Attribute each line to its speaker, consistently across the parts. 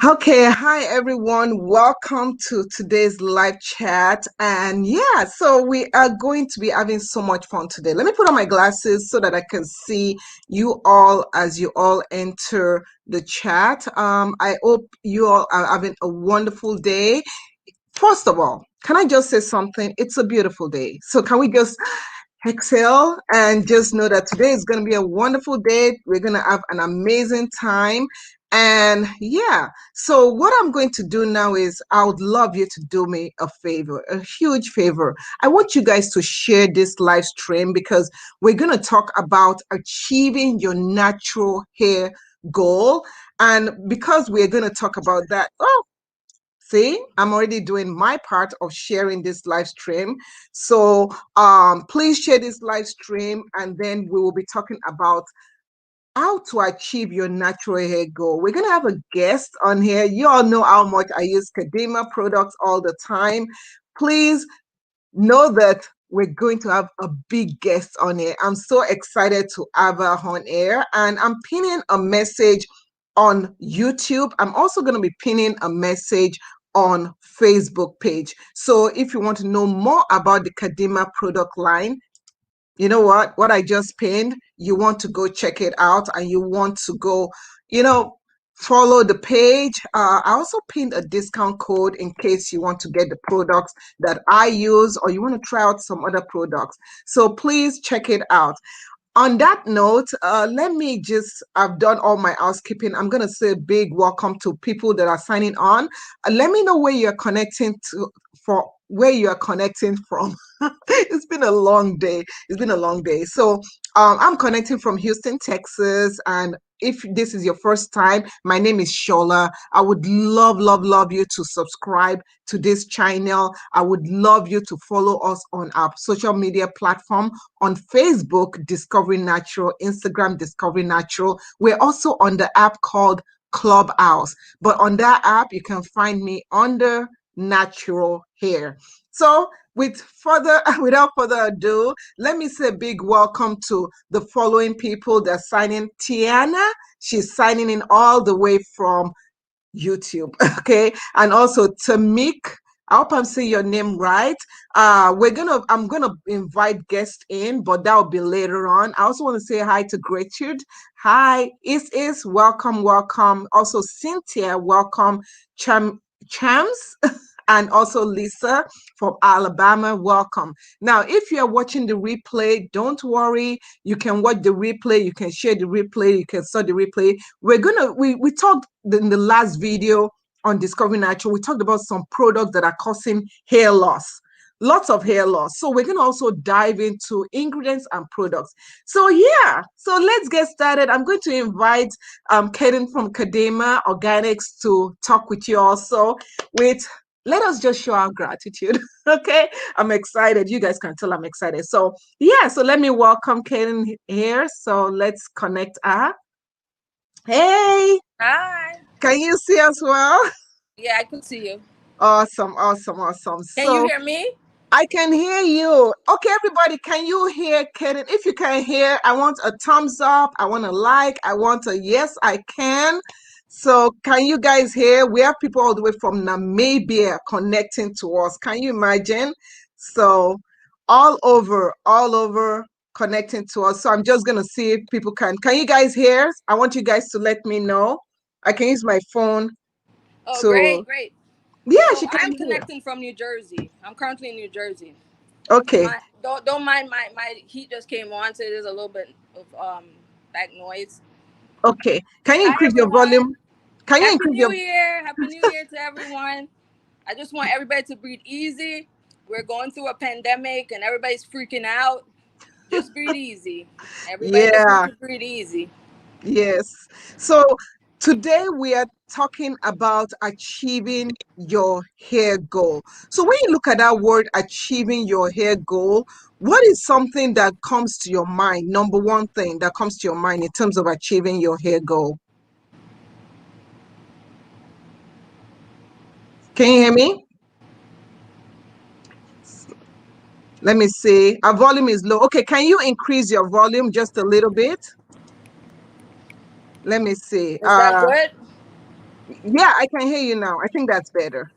Speaker 1: Okay, hi everyone. Welcome to today's live chat. And yeah, so we are going to be having so much fun today. Let me put on my glasses so that I can see you all as you all enter the chat. I hope you all are having a wonderful day. First of all, can I just say something? It's a beautiful day. So can we just exhale and just know that today is going to be a wonderful day. We're going to have an amazing time. And yeah, so what I'm going to do now is I would love you to do me a favor, a huge favor. I want you guys to share this live stream because we're going to talk about achieving your natural hair goal. And because we're going to talk about that, oh, see, I'm already doing my part of sharing this live stream. So please share this live stream and then we will be talking about how to achieve your natural hair goal. We're going to have a guest on here. You all know how much I use Kadima products all the time. Please know that we're going to have a big guest on here. I'm so excited to have her on air, and I'm pinning a message on YouTube. I'm also going to be pinning a message on Facebook page. So if you want to know more about the Kadima product line, you know what I just pinned, you want to go check it out and you want to go, follow the page. I also pinned a discount code in case you want to get the products that I use or you want to try out some other products. So please check it out. On that note, I've done all my housekeeping. I'm going to say a big welcome to people that are signing on. Let me know where you're connecting to, for where you are connecting from. It's been a long day. It's been a long day. So I'm connecting from Houston, Texas. And if this is your first time, my name is Shola. I would love, love, love you to subscribe to this channel. I would love you to follow us on our social media platform on Facebook, Discovery Natural, Instagram, Discovery Natural. We're also on the app called Clubhouse. But on that app, you can find me under Natural Hair. So without further ado, let me say a big welcome to the following people that are signing. Tiana, she's signing in all the way from YouTube, okay? And also Tamik, I hope I'm saying your name right. I'm gonna invite guests in, but that'll be later on. I also want to say hi to Gertrude. Hi, Is welcome, welcome. Also Cynthia, welcome. Chams. And also Lisa from Alabama, welcome. Now, if you're watching the replay, don't worry. You can watch the replay, you can share the replay, you can start the replay. We talked in the last video on Discovery Natural, we talked about some products that are causing hair loss. Lots of hair loss. So we're going to also dive into ingredients and products. So yeah, so let's get started. I'm going to invite Kadine from Kadima Organics to talk with you also let us just show our gratitude. Okay, I'm excited. You guys can tell I'm excited. So yeah, so let me welcome Kadine here. So let's connect her. Hey.
Speaker 2: Hi.
Speaker 1: Can you see us well?
Speaker 2: Yeah, I can see you.
Speaker 1: Awesome, awesome, awesome.
Speaker 2: Can you hear me?
Speaker 1: I can hear you. Okay, everybody, can you hear Kadine? If you can hear, I want a thumbs up. I want a like. I want a yes, I can. So can you guys hear? We have people all the way from Namibia connecting to us. Can you imagine? So all over connecting to us. So I'm just going to see if people can. Can you guys hear? I want you guys to let me know. I can use my phone.
Speaker 2: Oh, great.
Speaker 1: Yeah,
Speaker 2: So
Speaker 1: she can
Speaker 2: I'm
Speaker 1: hear.
Speaker 2: connecting from New Jersey. I'm currently in New Jersey.
Speaker 1: Okay.
Speaker 2: Don't mind my heat just came on, so there's a little bit of back noise.
Speaker 1: Okay. Can you increase your volume?
Speaker 2: Happy New Year to everyone. I just want everybody to breathe easy. We're going through a pandemic and everybody's freaking out. Just breathe easy. Everybody just needs to breathe easy.
Speaker 1: Yes. So today we are talking about achieving your hair goal. So when you look at that word, achieving your hair goal, what is something that comes to your mind? Number one thing that comes to your mind in terms of achieving your hair goal? Can you hear me? Let me see. Our volume is low. Okay, can you increase your volume just a little bit? Let me see.
Speaker 2: Is that good?
Speaker 1: Yeah, I can hear you now. I think that's better.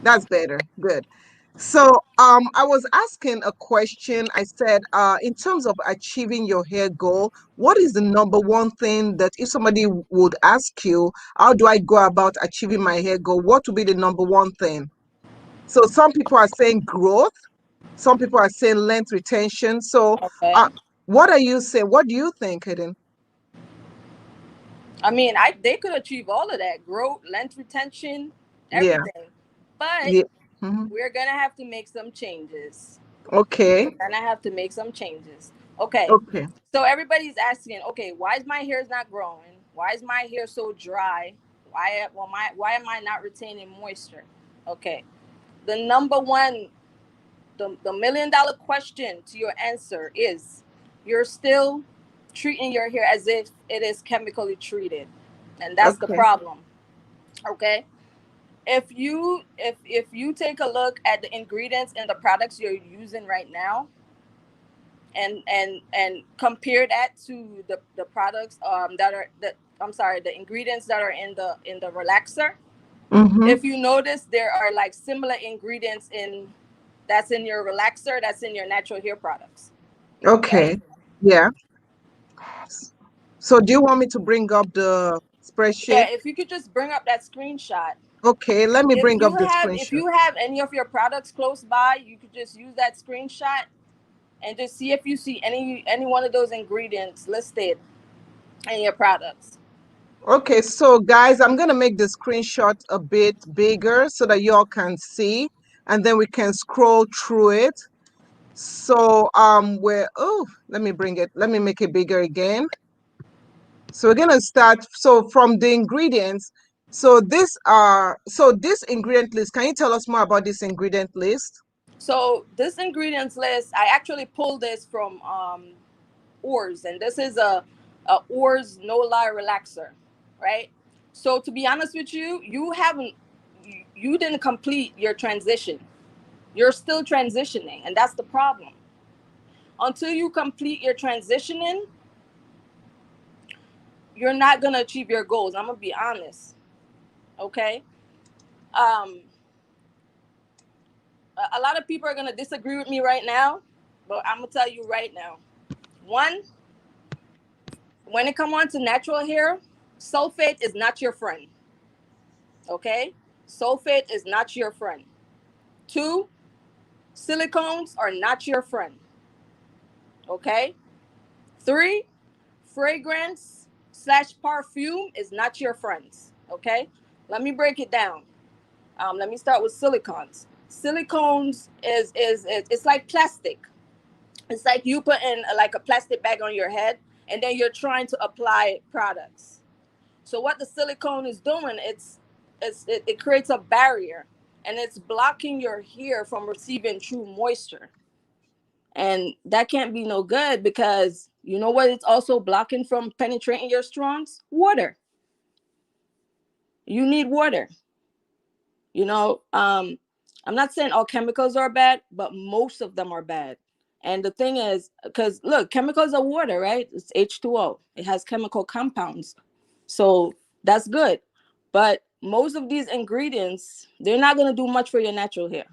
Speaker 1: That's better. Good. So, I was asking a question. I said, in terms of achieving your hair goal, what is the number one thing that if somebody would ask you, how do I go about achieving my hair goal? What would be the number one thing? So, some people are saying growth. Some people are saying length retention. So,
Speaker 2: Okay.
Speaker 1: uh, what are you saying? What do you think, Kadine?
Speaker 2: I mean, they could achieve all of that: growth, length retention,
Speaker 1: Yeah.
Speaker 2: everything. But
Speaker 1: Yeah. Hmm.
Speaker 2: we're gonna have to make some changes.
Speaker 1: Okay.
Speaker 2: We're gonna have to make some changes. Okay.
Speaker 1: Okay.
Speaker 2: So everybody's asking, okay, why is my hair not growing? Why is my hair so dry? Why am I not retaining moisture? Okay. The number one, the $1 million question to your answer is you're still treating your hair as if it is chemically treated. And that's the
Speaker 1: Okay.
Speaker 2: problem. Okay. If you take a look at the ingredients in the products you're using right now, and compare that to the products that are the I'm sorry, the ingredients that are in the relaxer.
Speaker 1: Mm-hmm.
Speaker 2: If you notice, there are like similar ingredients in that's in your relaxer, that's in your natural hair products, right?
Speaker 1: Okay. Yeah. So do you want me to bring up the
Speaker 2: Yeah,
Speaker 1: spreadsheet?
Speaker 2: if you could just bring up that screenshot.
Speaker 1: Okay, let me
Speaker 2: If
Speaker 1: bring up
Speaker 2: you
Speaker 1: the
Speaker 2: have if
Speaker 1: screenshot.
Speaker 2: you have any of your products close by, you could just use that screenshot and just see if you see any one of those ingredients listed in your products.
Speaker 1: Okay, so guys, I'm gonna make the screenshot a bit bigger so that y'all can see, and then we can scroll through it. So let me bring it, let me make it bigger again. So we're gonna start from the ingredients. So this ingredient list, can you tell us more about this ingredient list?
Speaker 2: So this ingredients list, I actually pulled this from Oars, and this is a Oars no lie relaxer, right? So to be honest with you, you didn't complete your transition. You're still transitioning, and that's the problem. Until you complete your transitioning, you're not gonna achieve your goals. I'm gonna be honest, okay? Um, a lot of people are gonna disagree with me right now, but I'm gonna tell you right now. One, when it comes on to natural hair, sulfate is not your friend. Okay? Sulfate is not your friend. Two, silicones are not your friend. Okay? Three, fragrance slash perfume is not your friends. Okay? Let me break it down. Let me start with silicones. Silicones is it's like plastic. It's like you put in like a plastic bag on your head, and then you're trying to apply products. So what the silicone is doing, it creates a barrier, and it's blocking your hair from receiving true moisture. And that can't be no good, because you know what it's also blocking from penetrating your strands? Water. You need water. You know, I'm not saying all chemicals are bad, but most of them are bad. And the thing is, because look, chemicals are water, right? It's H2O. It has chemical compounds. So that's good. But most of these ingredients, they're not going to do much for your natural hair.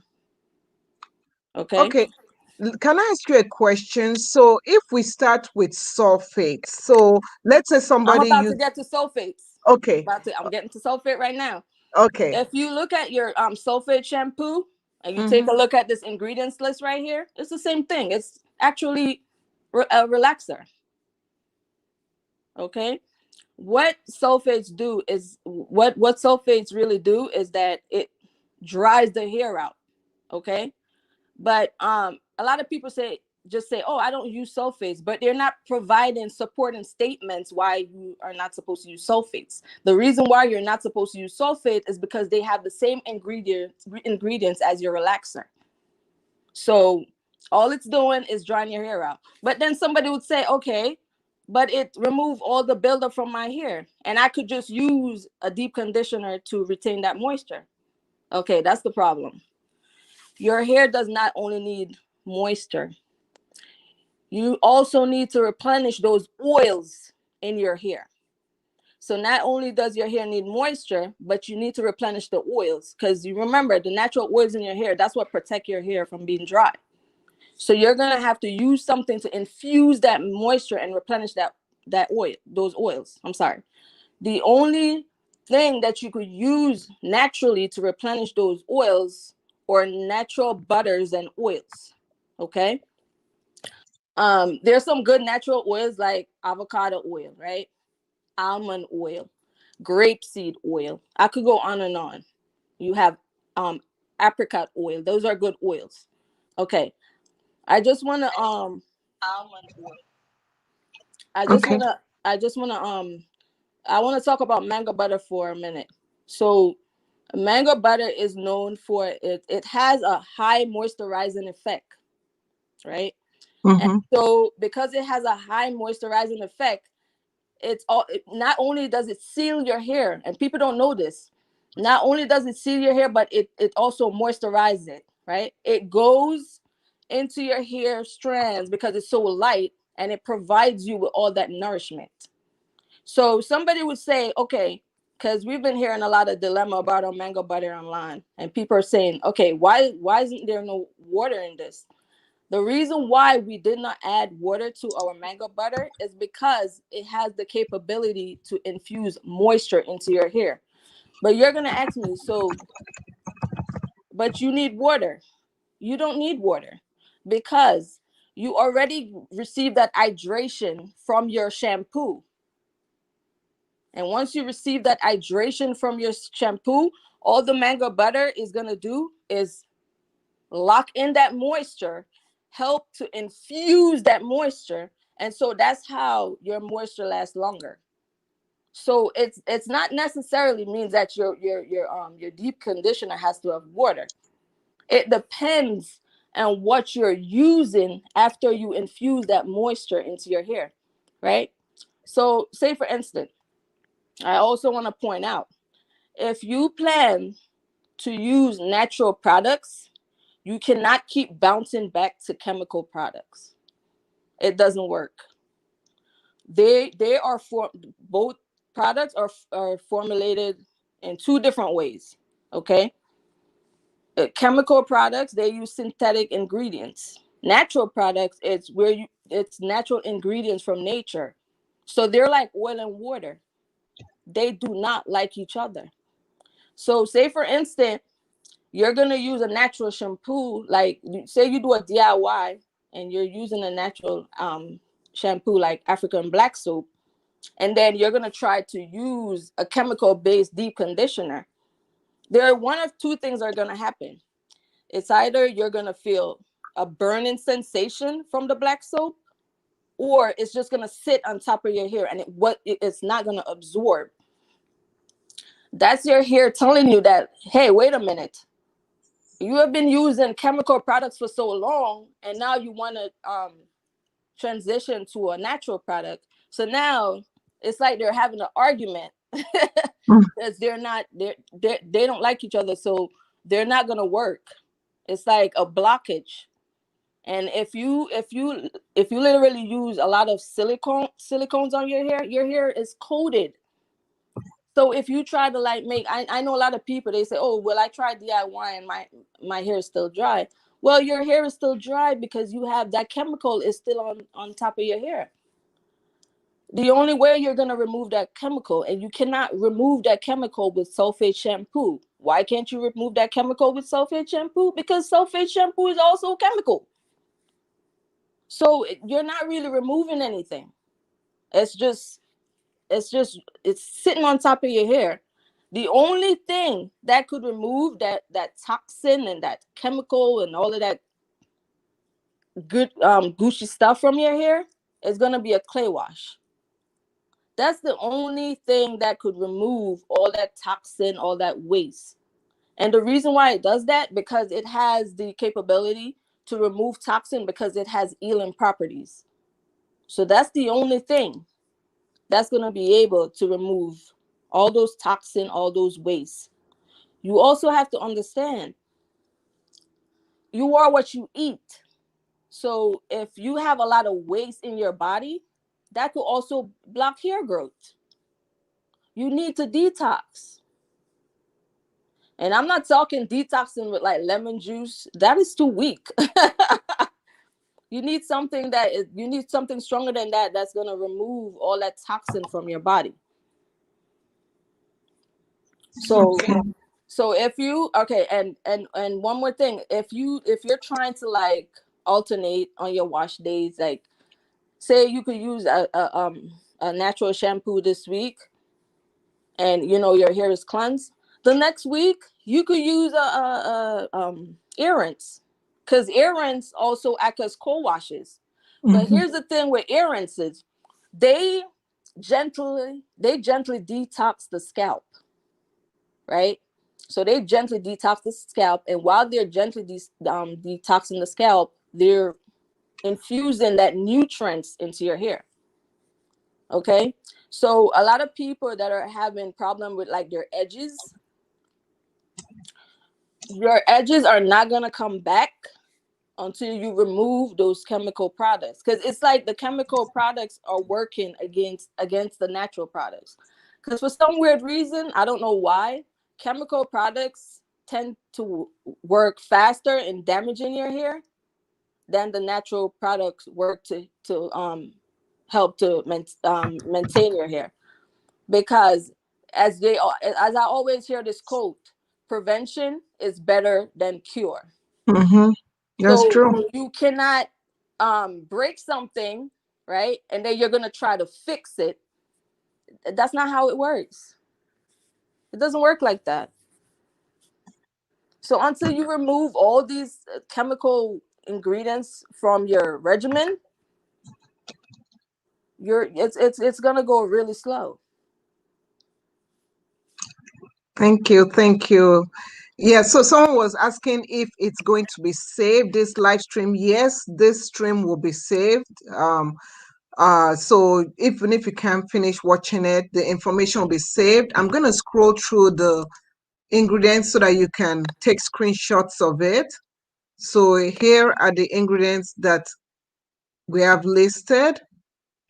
Speaker 2: Okay.
Speaker 1: Okay, can I ask you a question? So if we start with sulfate, so let's say
Speaker 2: I'm
Speaker 1: somebody
Speaker 2: about
Speaker 1: use,
Speaker 2: to get to sulfates.
Speaker 1: okay,
Speaker 2: I'm getting to sulfate right now.
Speaker 1: okay.
Speaker 2: If you look at your sulfate shampoo and you take
Speaker 1: Mm-hmm.
Speaker 2: a look at this ingredients list right here, it's the same thing. It's actually a relaxer. Okay. What sulfates do is what sulfates really do is that it dries the hair out. Okay. But a lot of people say, oh, I don't use sulfates, but they're not providing supporting statements why you are not supposed to use sulfates. The reason why you're not supposed to use sulfate is because they have the same ingredients as your relaxer. So all it's doing is drying your hair out. But then somebody would say, okay, but it remove all the buildup from my hair, and I could just use a deep conditioner to retain that moisture. Okay, that's the problem. Your hair does not only need moisture, you also need to replenish those oils in your hair. So not only does your hair need moisture, but you need to replenish the oils, because you remember the natural oils in your hair, that's what protect your hair from being dry. So you're gonna have to use something to infuse that moisture and replenish that oil, those oils. I'm sorry. The only thing that you could use naturally to replenish those oils or natural butters and oils. Okay. There's some good natural oils like avocado oil, right? Almond oil, grapeseed oil. I could go on and on. You have apricot oil. Those are good oils. Okay. I just wanna almond oil. I just
Speaker 1: Okay.
Speaker 2: wanna I just wanna I wanna talk about mango butter for a minute. So mango butter is known for it has a high moisturizing effect, right? And
Speaker 1: Mm-hmm.
Speaker 2: so because it has a high moisturizing effect, not only does it seal your hair, and people don't know this, not only does it seal your hair, but it also moisturizes it, right? It goes into your hair strands because it's so light, and it provides you with all that nourishment. So somebody would say, okay, because we've been hearing a lot of dilemma about our mango butter online, and people are saying, okay, why isn't there no water in this? The reason why we did not add water to our mango butter is because it has the capability to infuse moisture into your hair. But you're gonna ask me, so, but you need water. You don't need water because you already received that hydration from your shampoo. And once you receive that hydration from your shampoo, all the mango butter is gonna do is lock in that moisture, help to infuse that moisture, and so that's how your moisture lasts longer. So it's not necessarily means that your deep conditioner has to have water. It depends on what you're using after you infuse that moisture into your hair, right? So say for instance, I also want to point out, if you plan to use natural products, you cannot keep bouncing back to chemical products. It doesn't work. They are for both products are formulated in two different ways. Okay, chemical products, they use synthetic ingredients. Natural products, it's natural ingredients from nature. So they're like oil and water. They do not like each other. So say for instance, you're going to use a natural shampoo, like say you do a DIY and you're using a natural shampoo like African black soap, and then you're going to try to use a chemical based deep conditioner. There are one of two things are going to happen. It's either you're going to feel a burning sensation from the black soap, or it's just going to sit on top of your hair and it's not going to absorb. That's your hair telling you that, hey, wait a minute, you have been using chemical products for so long, and now you want to transition to a natural product. So now it's like they're having an argument because they don't like each other, so they're not gonna work. It's like a blockage. And if you literally use a lot of silicones on your hair is coated. So if you try to like I know a lot of people, they say, oh, well, I tried DIY and my hair is still dry. Well, your hair is still dry because you have that chemical is still on top of your hair. The only way you're going to remove that chemical, and you cannot remove that chemical with sulfate shampoo. Why can't you remove that chemical with sulfate shampoo? Because sulfate shampoo is also chemical. So you're not really removing anything. It's just it's sitting on top of your hair. The only thing that could remove that toxin and that chemical and all of that good gushy stuff from your hair is going to be a clay wash. That's the only thing that could remove all that toxin, all that waste. And the reason why it does that, because it has the capability to remove toxin because it has healing properties. So that's the only thing that's going to be able to remove all those toxin, all those waste. You also have to understand you are what you eat. So if you have a lot of waste in your body, that could also block hair growth. you need to detox. And I'm not talking detoxing with like lemon juice. That is too weak. You need something stronger than that, that's going to remove all that toxin from your body. So
Speaker 1: Okay.
Speaker 2: so if you and one more thing, if you're trying to like alternate on your wash days, like say you could use a natural shampoo this week, and you know your hair is cleansed, the next week you could use a ear rinse, because ear rinse also act as cold washes. But
Speaker 1: Mm-hmm.
Speaker 2: here's the thing with ear rinses, they gently detox the scalp, right? So they gently detox the scalp, and while they're gently detoxing the scalp, they're infusing that nutrients into your hair. Okay, so a lot of people that are having problem with like their edges, your edges are not gonna come back until you remove those chemical products, because it's like the chemical products are working against the natural products. Because for some weird reason, I don't know why, chemical products tend to work faster in damaging your hair than the natural products work to help to maintain your hair. Because as I always hear this quote, prevention is better than cure.
Speaker 1: Mm-hmm. That's
Speaker 2: So
Speaker 1: true.
Speaker 2: you cannot break something, right? And then you're gonna try to fix it. That's not how it works. It doesn't work like that. So until you remove all these chemical ingredients from your regimen, it's gonna go really slow.
Speaker 1: Thank you. Thank you. Yeah, so someone was asking if it's going to be saved, this live stream. Yes, this stream will be saved. So even if you can't finish watching it, the information will be saved. I'm gonna scroll through the ingredients so that you can take screenshots of it. So here are the ingredients that we have listed.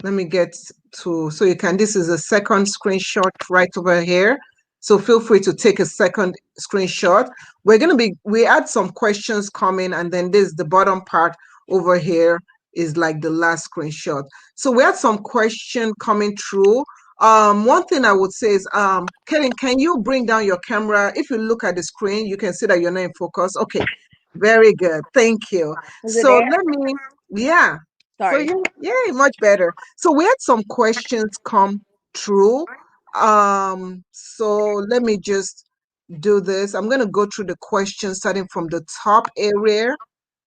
Speaker 1: Let me get to, so you can, this is a second screenshot right over here. So feel free to take a second screenshot. We had some questions coming, and then this, the bottom part over here is like the last screenshot. So we had some question coming through. One thing I would say is, Kadine, can you bring down your camera? If you look at the screen, you can see that you're not in focus. Okay, very good. Thank you.
Speaker 2: Is it
Speaker 1: So
Speaker 2: there?
Speaker 1: let me, yeah. So
Speaker 2: Sorry.
Speaker 1: yeah, much better. So we had some questions come through. So let me just do this. I'm going to go through the questions starting from the top area,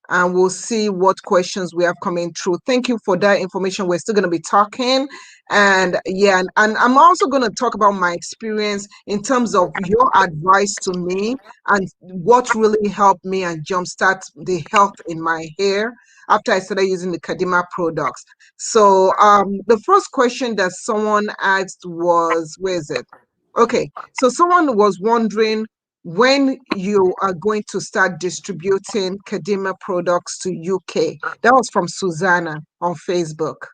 Speaker 1: and we'll see what questions we have coming through. Thank you for that information. We're still going to be talking. And yeah, and I'm also going to talk about my experience in terms of your advice to me and what really helped me and jumpstart the health in my hair after I started using the Kadima products. So the first question that someone asked was, where is it? Okay, so someone was wondering when you are going to start distributing Kadima products to UK. That was from Susanna on Facebook.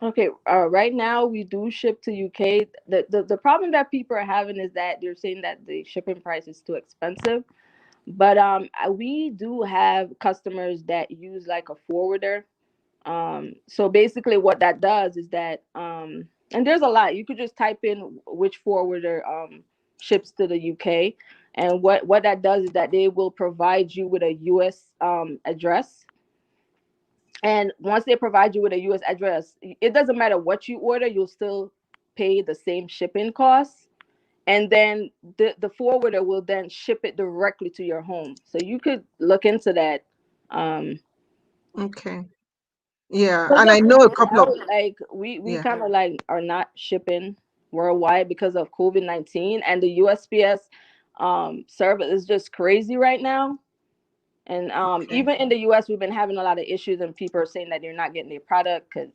Speaker 2: Okay, right now we do ship to UK. The problem that people are having is that they're saying that the shipping price is too expensive. But we do have customers that use like a forwarder. So basically what that does is that and there's a lot. You could just type in which forwarder ships to the UK, and what that does is that they will provide you with a US address. And once they provide you with a US address, it doesn't matter what you order, you'll still pay the same shipping costs. And then the forwarder will then ship it directly to your home. So you could look into that. Um,
Speaker 1: Okay. Yeah,
Speaker 2: but
Speaker 1: and
Speaker 2: yeah,
Speaker 1: I know a couple of,
Speaker 2: like we
Speaker 1: yeah.
Speaker 2: kind of like are not shipping worldwide because of COVID-19, and the USPS service is just crazy right now. And
Speaker 1: Okay.
Speaker 2: even in the US, we've been having a lot of issues, and people are saying that they're not getting their product because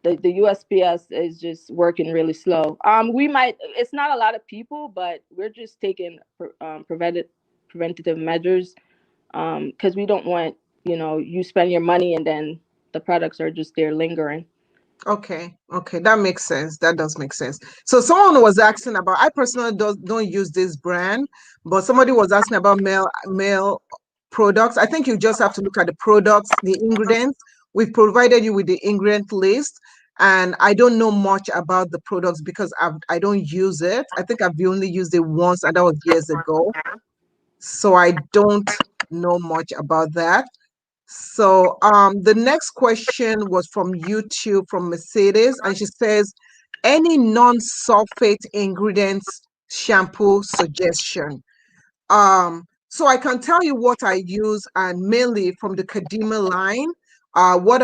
Speaker 2: the USPS is just working really slow. We might, it's not a lot of people, but we're just taking preventative measures because we don't want, you know, you spend your money and then the products are just there lingering.
Speaker 1: Okay, okay, that makes sense. That does make sense. So someone was asking about, I personally don't use this brand, but somebody was asking about male products. I think you just have to look at the products, the ingredients. We've provided you with the ingredient list, and I don't know much about the products because I don't use it. I think I've only used it once, and that was years ago. So I don't know much about that. So the next question was from YouTube from Mercedes, and she says, any non-sulfate ingredients shampoo suggestion? So I can tell you what I use, and mainly from the Kadima line. What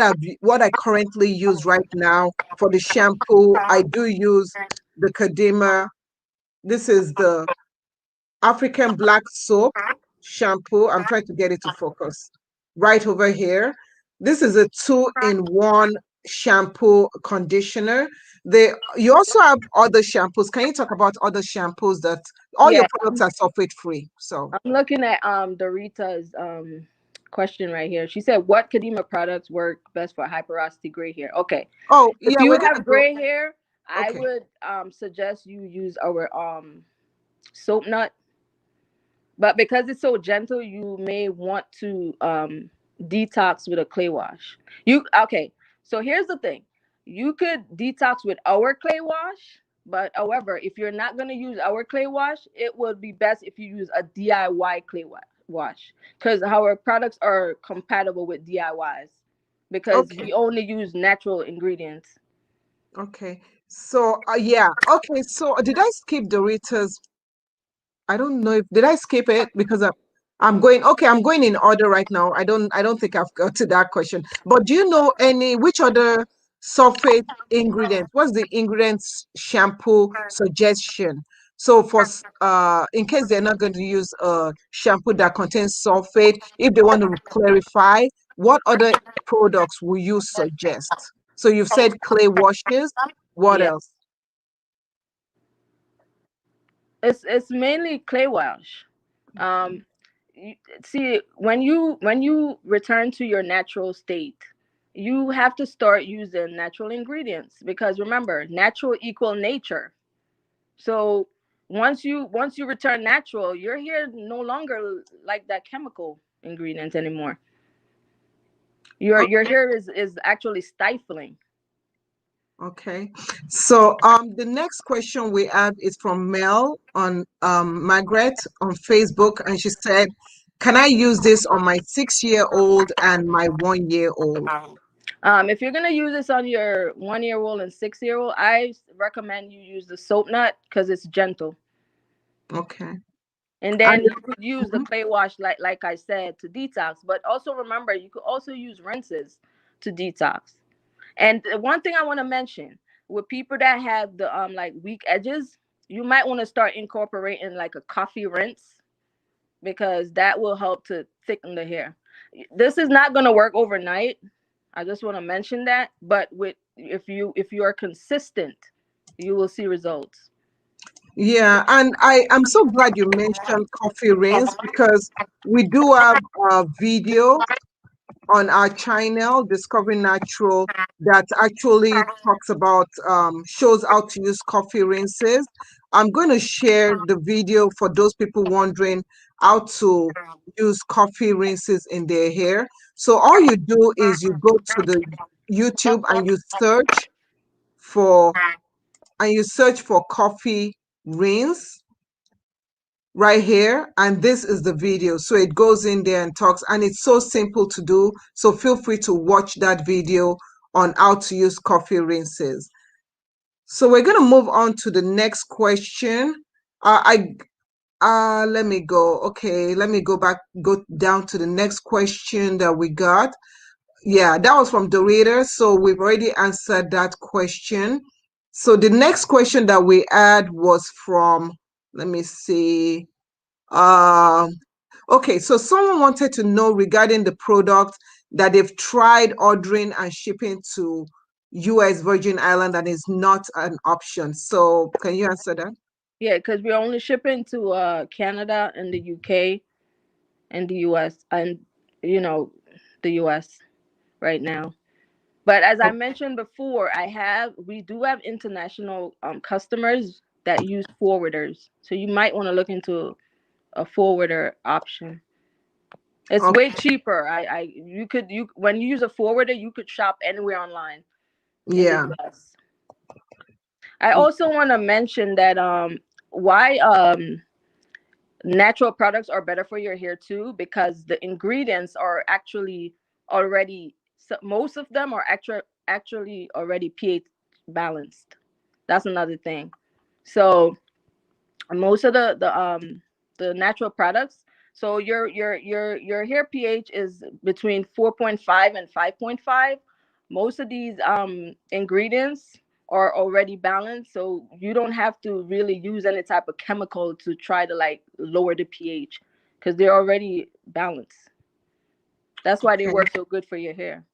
Speaker 1: I currently use right now for the shampoo, I do use the Kadima. This is the African black soap shampoo. I'm trying to get it to focus right over here. This is a two-in-one shampoo conditioner. You also have other shampoos. Can you talk about other shampoos that all your
Speaker 2: Yeah,
Speaker 1: products are sulfate free? So,
Speaker 2: I'm looking at Dorita's question right here. She said, "What Kadima products work best for high porosity gray hair?" Okay,
Speaker 1: oh
Speaker 2: if
Speaker 1: yeah,
Speaker 2: you
Speaker 1: we're gonna
Speaker 2: have
Speaker 1: go.
Speaker 2: gray hair, I
Speaker 1: Okay,
Speaker 2: would suggest you use our soap nut. But because it's so gentle, you may want to detox with a clay wash. You okay? So here's the thing: you could detox with our clay wash, but however, if you're not gonna use our clay wash, it would be best if you use a DIY wash because our products are compatible with DIYs because
Speaker 1: okay,
Speaker 2: we only use natural ingredients.
Speaker 1: okay. So yeah, okay. So did I skip Doritos? I don't know if did I skip it because I'm going okay, I'm going in order right now. I don't think I've got to that question. But do you know any which other sulfate ingredients? What's the ingredients shampoo suggestion? So in case they're not going to use a shampoo that contains sulfate, if they want to clarify, what other products will you suggest? So you've said clay washes. What
Speaker 2: Yeah,
Speaker 1: else?
Speaker 2: it's mainly clay wash. Um, you, see, when you return to your natural state, you have to start using natural ingredients because remember, natural equal nature. So once you return natural, your hair no longer like that chemical ingredients anymore. Your hair is actually stifling.
Speaker 1: Okay. So the next question we have is from Mel on Margaret on Facebook, and she said, "Can I use this on my 6-year-old and my 1-year-old?"
Speaker 2: If you're gonna use this on your 1 year old and 6 year old, I recommend you use the soap nut because it's gentle.
Speaker 1: Okay.
Speaker 2: And
Speaker 1: And
Speaker 2: then you could use the
Speaker 1: mhm,
Speaker 2: clay wash like I said to detox, but also remember you could also use rinses to detox. And the one thing I want to mention with people that have the like weak edges, you might want to start incorporating like a coffee rinse because that will help to thicken the hair. This is not going to work overnight. I just want to mention that, but with if you are consistent, you will see results.
Speaker 1: yeah, and I'm so glad you mentioned coffee rinse because we do have a video on our channel, Discovering Natural, that actually talks about, shows how to use coffee rinses. I'm going to share the video for those people wondering how to use coffee rinses in their hair. So all you do is you go to the YouTube and for you search for coffee rinse right here, and this is the video. So it goes in there and talks, and it's so simple to do, so feel free to watch that video on how to use coffee rinses. So we're going to move on to the next question. I Let me go. Okay, let me go down to the next question that we got. Yeah, that was from Dorita, so we've already answered that question. So the next question that we had was from, let me see. um Okay, so someone wanted to know regarding the product that they've tried ordering and shipping to US Virgin Island and is not an option. So can you answer that?
Speaker 2: Yeah, because we're only shipping to Canada and the UK and the US and you know the US right now. But as I mentioned before, we do have international customers that use forwarders. So you might want to look into a forwarder option. It's
Speaker 1: Okay.
Speaker 2: way cheaper. You when you use a forwarder, you could shop anywhere online in the
Speaker 1: Yeah.
Speaker 2: US. I also want to mention that why natural products are better for your hair too, because the ingredients are actually already, so most of them are actually already pH balanced. That's another thing. So most of the natural products, so your hair pH is between 4.5 and 5.5. Most of these ingredients are already balanced, so you don't have to really use any type of chemical to try to like lower the pH, because they're already balanced. That's why they
Speaker 1: Okay.
Speaker 2: work so good for your hair.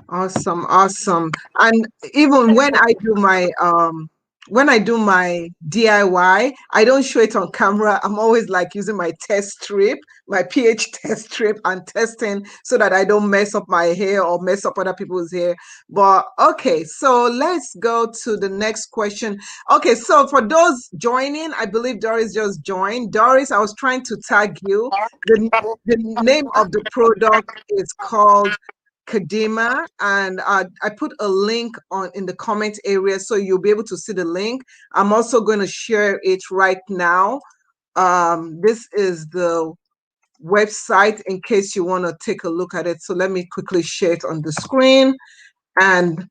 Speaker 1: Awesome, awesome. And even when I do my DIY, I don't show it on camera. I'm always like using my test strip, my pH test strip, and testing so that I don't mess up my hair or mess up other people's hair. But okay, so let's go to the next question. Okay, so for those joining, I believe Doris just joined. Doris, I was trying to tag you. The the name of the product is called Kadima, and I put a link on in the comment area so you'll be able to see the link. I'm also going to share it right now. This is the website in case you want to take a look at it. So let me quickly share it on the screen. And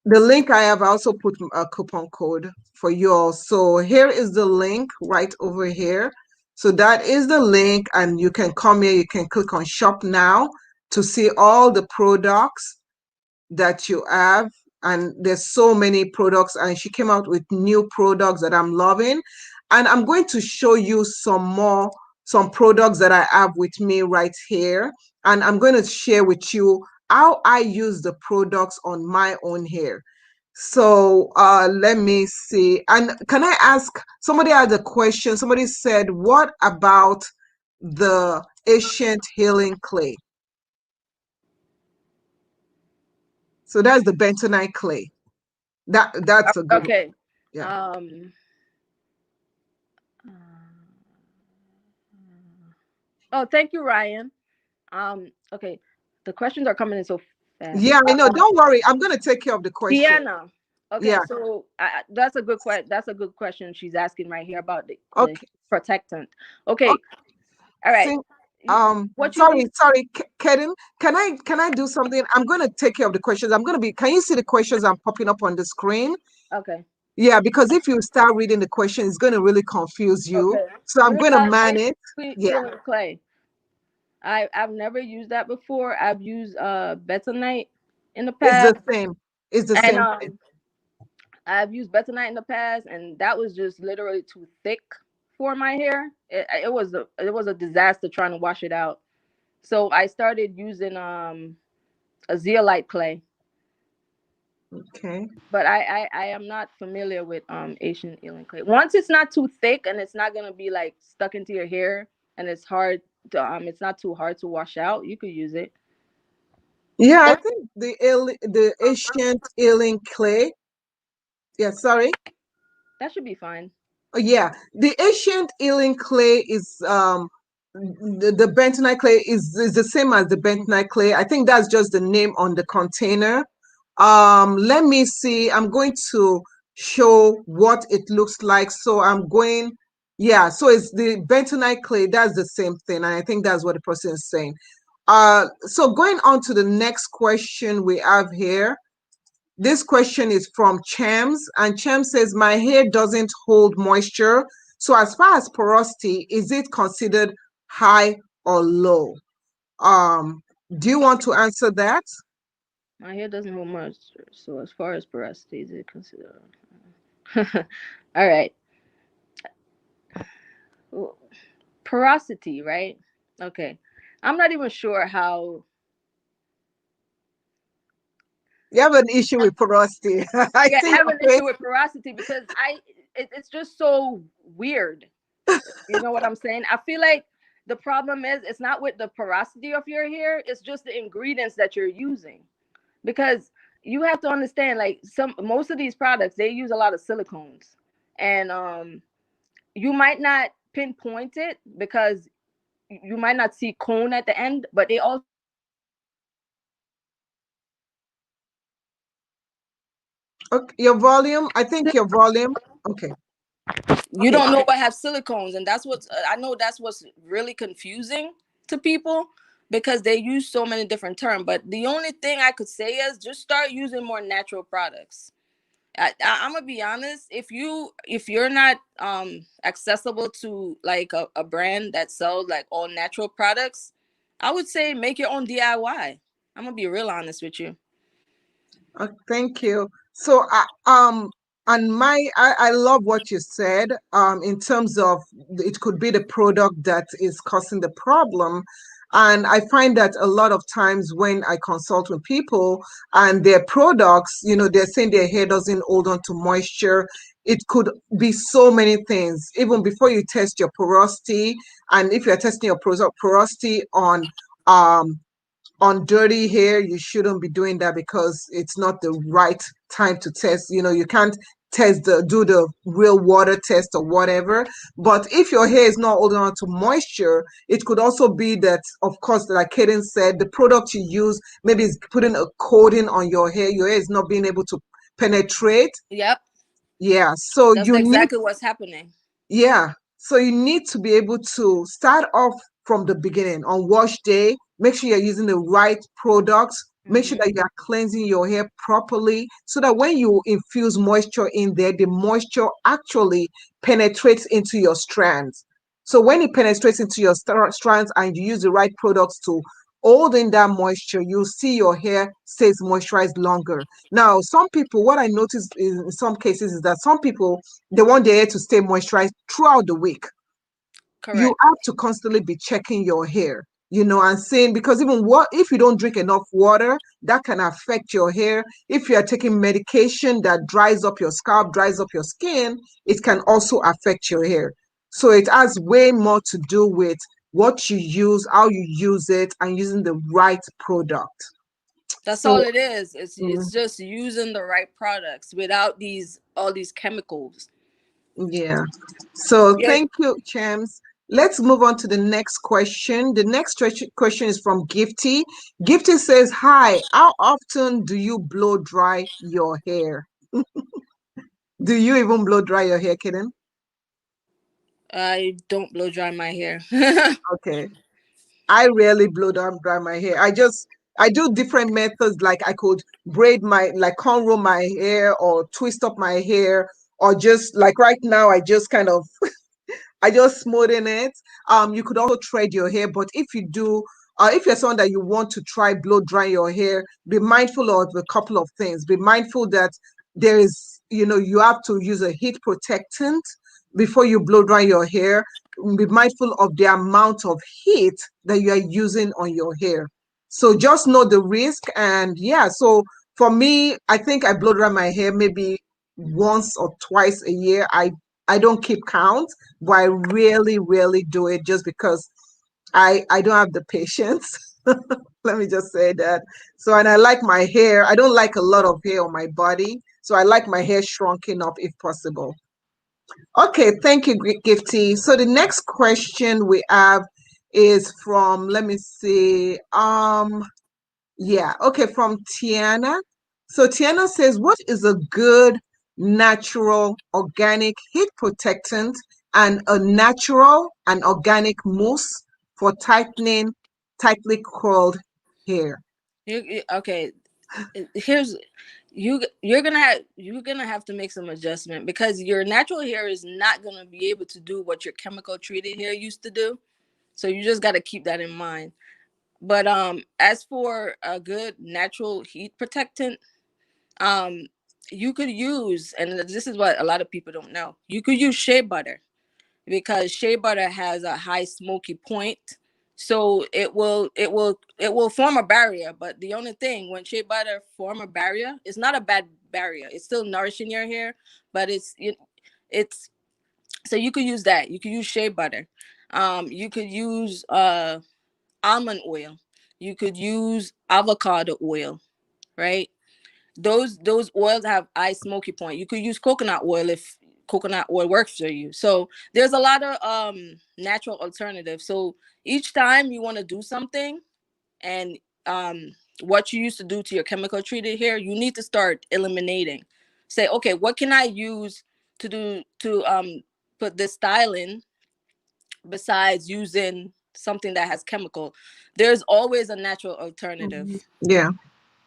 Speaker 1: the link I have also put a coupon code for you all. So here is the link right over here. So that is the link, and you can come here, you can click on shop now to see all the products that you have. And there's so many products, and she came out with new products that I'm loving. And I'm going to show you some products that I have with me right here. And I'm going to share with you how I use the products on my own hair. So let me see. And can I ask, somebody had a question. Somebody said, what about the ancient healing clay? So that's the bentonite clay. That's a good one.
Speaker 2: Okay.
Speaker 1: Yeah.
Speaker 2: um oh, thank you, Ryan. Okay, the questions are coming in so fast.
Speaker 1: Yeah, I know. Don't worry. I'm gonna take care of the question.
Speaker 2: Sienna. Okay,
Speaker 1: Yeah.
Speaker 2: so that's a good That's a good question she's asking right here about the
Speaker 1: Okay.
Speaker 2: protectant. Okay,
Speaker 1: Okay.
Speaker 2: all right.
Speaker 1: Sing,
Speaker 2: What you
Speaker 1: sorry,
Speaker 2: need?
Speaker 1: sorry, Kedin. Can I do something? I'm gonna take care of the questions. Can you see the questions I'm popping up on the screen?
Speaker 2: Okay.
Speaker 1: Yeah, because if you start reading the question, it's gonna really confuse you.
Speaker 2: Okay.
Speaker 1: So I'm gonna man it. Yeah,
Speaker 2: Healing clay. I've never used that before. I've used bentonite in the
Speaker 1: it's the
Speaker 2: past,
Speaker 1: same. It's the
Speaker 2: and
Speaker 1: same thing.
Speaker 2: I've used bentonite in the past, and that was just literally too thick for my hair. It was a disaster trying to wash it out. So I started using a zeolite clay,
Speaker 1: Okay.
Speaker 2: but I am not familiar with Asian healing clay. Once it's not too thick and it's not gonna be like stuck into your hair, and it's not too hard to wash out, you could use it.
Speaker 1: Yeah, I think the ancient healing clay. Yeah, sorry.
Speaker 2: That should be fine.
Speaker 1: Oh, yeah, the ancient healing clay is the bentonite clay is the same as the bentonite clay. I think that's just the name on the container. Let me see. I'm going to show what it looks like. So yeah, so it's the bentonite clay. That's the same thing, and I think that's what the person is saying. So going on to the next question we have here. This question is from Chams, and Chams says, my hair doesn't hold moisture. So as far as porosity, is it considered high or low? Um, do you want to answer that?
Speaker 2: My hair doesn't hold moisture, so as far as porosity, is it considered? All right. Porosity, right? Okay. I'm not even sure how.
Speaker 1: You have an issue with porosity. I
Speaker 2: Yeah, I
Speaker 1: see
Speaker 2: have
Speaker 1: your
Speaker 2: an
Speaker 1: face.
Speaker 2: issue with porosity because it's just so weird. You know what I'm saying? I feel like the problem is it's not with the porosity of your hair, it's just the ingredients that you're using. because you have to understand, like, most of these products, they use a lot of silicones, and you might not pinpoint it because you might not see cone at the end, but they also use
Speaker 1: Okay, your volume. I think your volume. Okay.
Speaker 2: you
Speaker 1: Okay.
Speaker 2: don't know what have silicones, and that's what's I know that's what's really confusing to people because they use so many different terms. But the only thing I could say is just start using more natural products. I'm gonna be honest. If you're not accessible to like a brand that sells like all natural products, I would say make your own DIY. I'm gonna be real honest with you.
Speaker 1: Thank you. So, and I love what you said. In terms of it could be the product that is causing the problem, and I find that a lot of times when I consult with people and their products, they're saying their hair doesn't hold on to moisture. It could be so many things. Even before you test your porosity, and if you're testing your porosity um on dirty hair, you shouldn't be doing that because it's not the right time to test. You can't do the real water test or whatever. But if your hair is not holding on to moisture, it could also be that, of course, like Kadine said, the product you use maybe is putting a coating on your hair. Your hair is not being able to penetrate.
Speaker 2: Yep,
Speaker 1: Yeah. So
Speaker 2: that's
Speaker 1: you need
Speaker 2: exactly what's happening.
Speaker 1: yeah. So you need to be able to start off from the beginning. On wash day, make sure you're using the right products. Make sure
Speaker 2: Hmm.
Speaker 1: that you are cleansing your hair properly so that when you infuse moisture in there, the moisture actually penetrates into your strands. So when it penetrates into your strands and you use the right products to hold in that moisture, you'll see your hair stays moisturized longer. Now, some people, what I noticed in some cases is that some people they want their hair to stay moisturized throughout the week. You
Speaker 2: Correct.
Speaker 1: have to constantly be checking your hair, and saying, because even what if you don't drink enough water, that can affect your hair. If you are taking medication that dries up your scalp, dries up your skin, it can also affect your hair. So it has way more to do with what you use, how you use it, and using the right product.
Speaker 2: That's all
Speaker 1: So,
Speaker 2: it is.
Speaker 1: mm,
Speaker 2: It's just using the right products without these all these chemicals.
Speaker 1: yeah. So
Speaker 2: Yeah.
Speaker 1: thank you, Chams. Let's move on to the next question. The next question is from Gifty. Gifty says, "Hi, how often do you blow dry your hair? Do you even blow dry your hair, Kaden?"
Speaker 2: I don't blow dry my hair.
Speaker 1: Okay. I rarely dry my hair. I do different methods. Like I could like cornrow my hair or twist up my hair, or just like right now, I just smoothen it. You could also thread your hair, but if you're someone that you want to try blow dry your hair, be mindful of a couple of things. Be mindful that you have to use a heat protectant before you blow dry your hair. Be mindful of the amount of heat that you are using on your hair. So just know the risk. And yeah, so for me, I think I blow dry my hair maybe once or twice a year. I don't keep count, but I really, really do it just because I don't have the patience. Let me just say that. So, and I like my hair. I don't like a lot of hair on my body. So I like my hair shrunken up if possible. Okay, thank you, Gifty. So the next question we have is from, let me see. Yeah, okay, from Tiana. So Tiana says, what is a good natural organic heat protectant and a natural and organic mousse for tightly curled hair?
Speaker 2: Okay. Here's you're gonna have to make some adjustment because your natural hair is not gonna be able to do what your chemical treated hair used to do. So you just got to keep that in mind. But as for a good natural heat protectant, um, you could use, and this is what a lot of people don't know, you could use shea butter because shea butter has a high smoky point. So it will form a barrier. But the only thing, when shea butter form a barrier, it's not a bad barrier. It's still nourishing your hair, but it's so you could use that. You could use shea butter. You could use almond oil. You could use avocado oil. right? Those oils have eye smoky point. You could use coconut oil if coconut oil works for you. So there's a lot of natural alternatives. So each time you want to do something, and what you used to do to your chemical treated hair, you need to start eliminating. Say, okay, what can I use to do to put this style in besides using something that has chemical? There's always a natural alternative.
Speaker 1: Yeah.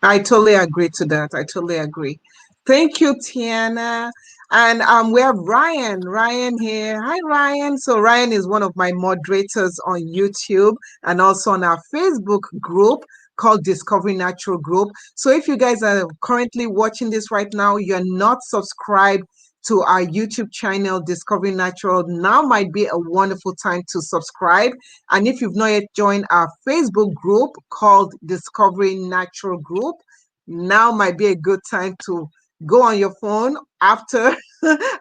Speaker 1: I totally agree to that. I totally agree. Thank you, Tiana. And we have Ryan. Ryan here. Hi, Ryan. So Ryan is one of my moderators on YouTube and also on our Facebook group called Discovery Natural Group. So if you guys are currently watching this right now, you're not subscribed to our YouTube channel, Discovery Natural, now might be a wonderful time to subscribe. And if you've not yet joined our Facebook group called Discovery Natural Group, now might be a good time to go on your phone after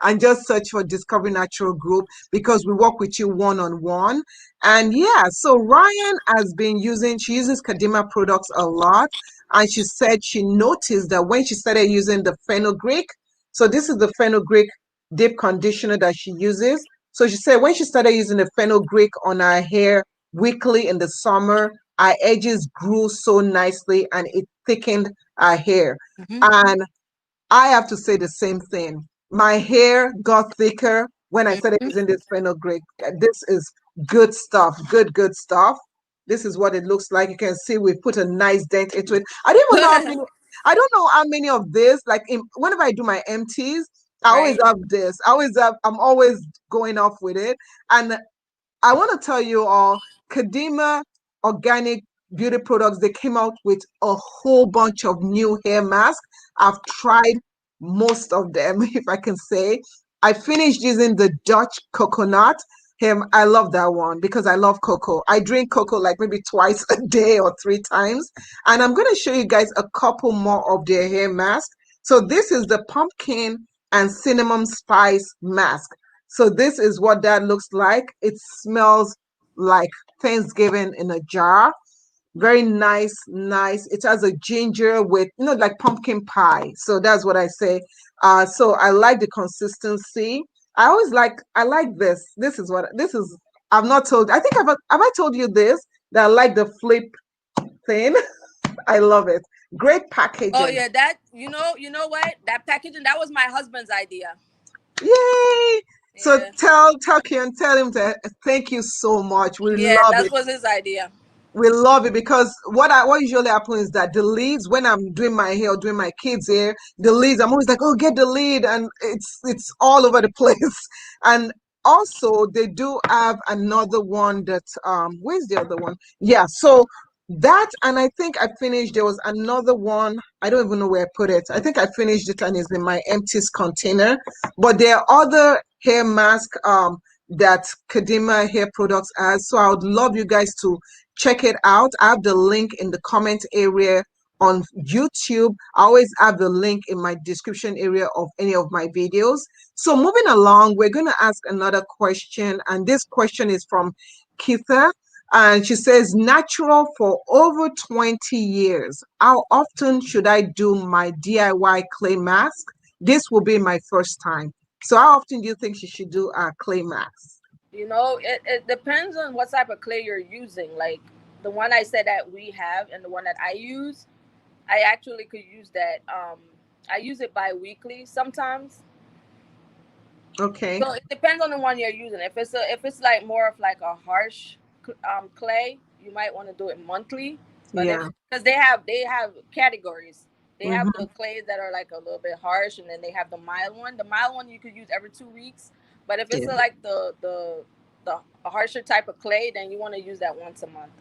Speaker 1: and just search for Discovery Natural Group, because we work with you one on one. And yeah, so Ryan has been she uses Kadima products a lot. And she said she noticed that when she started using the fenugreek, so this is the fenugreek deep conditioner that she uses. So she said when she started using the fenugreek on her hair weekly in the summer, her edges grew so nicely and it thickened her hair.
Speaker 2: Mm-hmm.
Speaker 1: And I have to say the same thing. My hair got thicker when I started
Speaker 2: Mm-hmm.
Speaker 1: using this fenugreek. This is good stuff. Good stuff. This is what it looks like. You can see we put a nice dent into it. I don't even know how many. I don't know how many of this. Like whenever I do my empties, I always
Speaker 2: Right.
Speaker 1: have this. I always have. I'm always going off with it. And I want to tell you all, Kadima organic beauty products, they came out with a whole bunch of new hair masks. I've tried most of them, if I can say. I finished using the Dutch coconut. Him, I love that one because I love cocoa. I drink cocoa like maybe twice a day or three times. And I'm going to show you guys a couple more of their hair masks. So this is the pumpkin and cinnamon spice mask. So this is what that looks like. It smells like Thanksgiving in a jar. Very nice, nice. It has a ginger with, like pumpkin pie. So that's what I say. So I like the consistency. I like this. This is, I've not told, I think have I told you this? That I like the flip thing. I love it. Great
Speaker 2: Oh
Speaker 1: packaging.
Speaker 2: yeah, that you know what? That packaging, that was my husband's idea.
Speaker 1: Yay! So
Speaker 2: Yeah.
Speaker 1: tell Kian, tell him that thank you so much. We
Speaker 2: Yeah,
Speaker 1: love
Speaker 2: that
Speaker 1: it.
Speaker 2: was his idea.
Speaker 1: We love it because what usually happens is that the leads, when I'm doing my hair or doing my kids' hair, the leads, I'm always like, oh, get the lead, and it's all over the place. And also they do have another one that where's the other one? Yeah, so that, and I think I finished, there was another one, I don't even know where I put it. I think I finished it and it's in my empties container. But there are other hair mask that Kadima hair products has. So I would love you guys to check it out. I have the link in the comment area on YouTube. I always have the link in my description area of any of my videos. So moving along, we're going to ask another question. And this question is from Kitha. And she says, natural for over 20 years. How often should I do my DIY clay mask? This will be my first time. So how often do you think she should do a clay mask?
Speaker 2: It depends on what type of clay you're using. Like the one I said that we have and the one that I use, I actually could use that. I use it bi-weekly sometimes.
Speaker 1: Okay.
Speaker 2: So it depends on the one you're using. If it's like more of like a harsh clay, you might want to do it monthly. But if
Speaker 1: Yeah.
Speaker 2: because they have categories. They have
Speaker 1: Hmm.
Speaker 2: the clays that are like a little bit harsh, and then they have the mild one. The mild one you could use every 2 weeks. But if it's
Speaker 1: Yeah.
Speaker 2: like the harsher type of clay, then you want to use that once a month.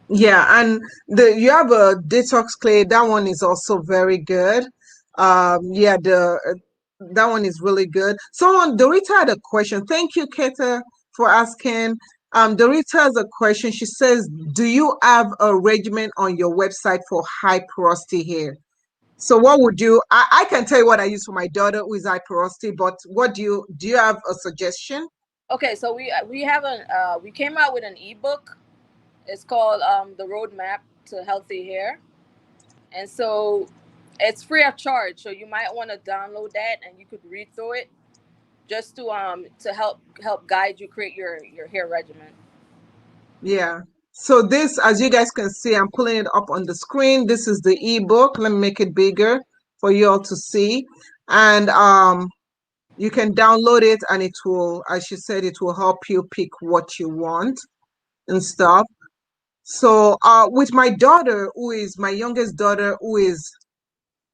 Speaker 1: Yeah, and the you have a detox clay. That one is also very good. Yeah, the that one is really good. Someone, Dorita had a question. Thank you, Keta, for asking. Dorita has a question. She says, "Do you have a regimen on your website for high porosity hair?" So, what would you? I can tell you what I use for my daughter who is high porosity, but what do you have a suggestion?
Speaker 2: Okay, so we came out with an ebook. It's called the Roadmap to Healthy Hair, and so it's free of charge. So you might want to download that, and you could read through it just to help guide you create your hair regimen.
Speaker 1: Yeah. So this, as you guys can see, I'm pulling it up on the screen. This is the ebook. Let me make it bigger for you all to see. And you can download it, and it will, as she said, it will help you pick what you want and stuff. So with my daughter, who is my youngest daughter, who is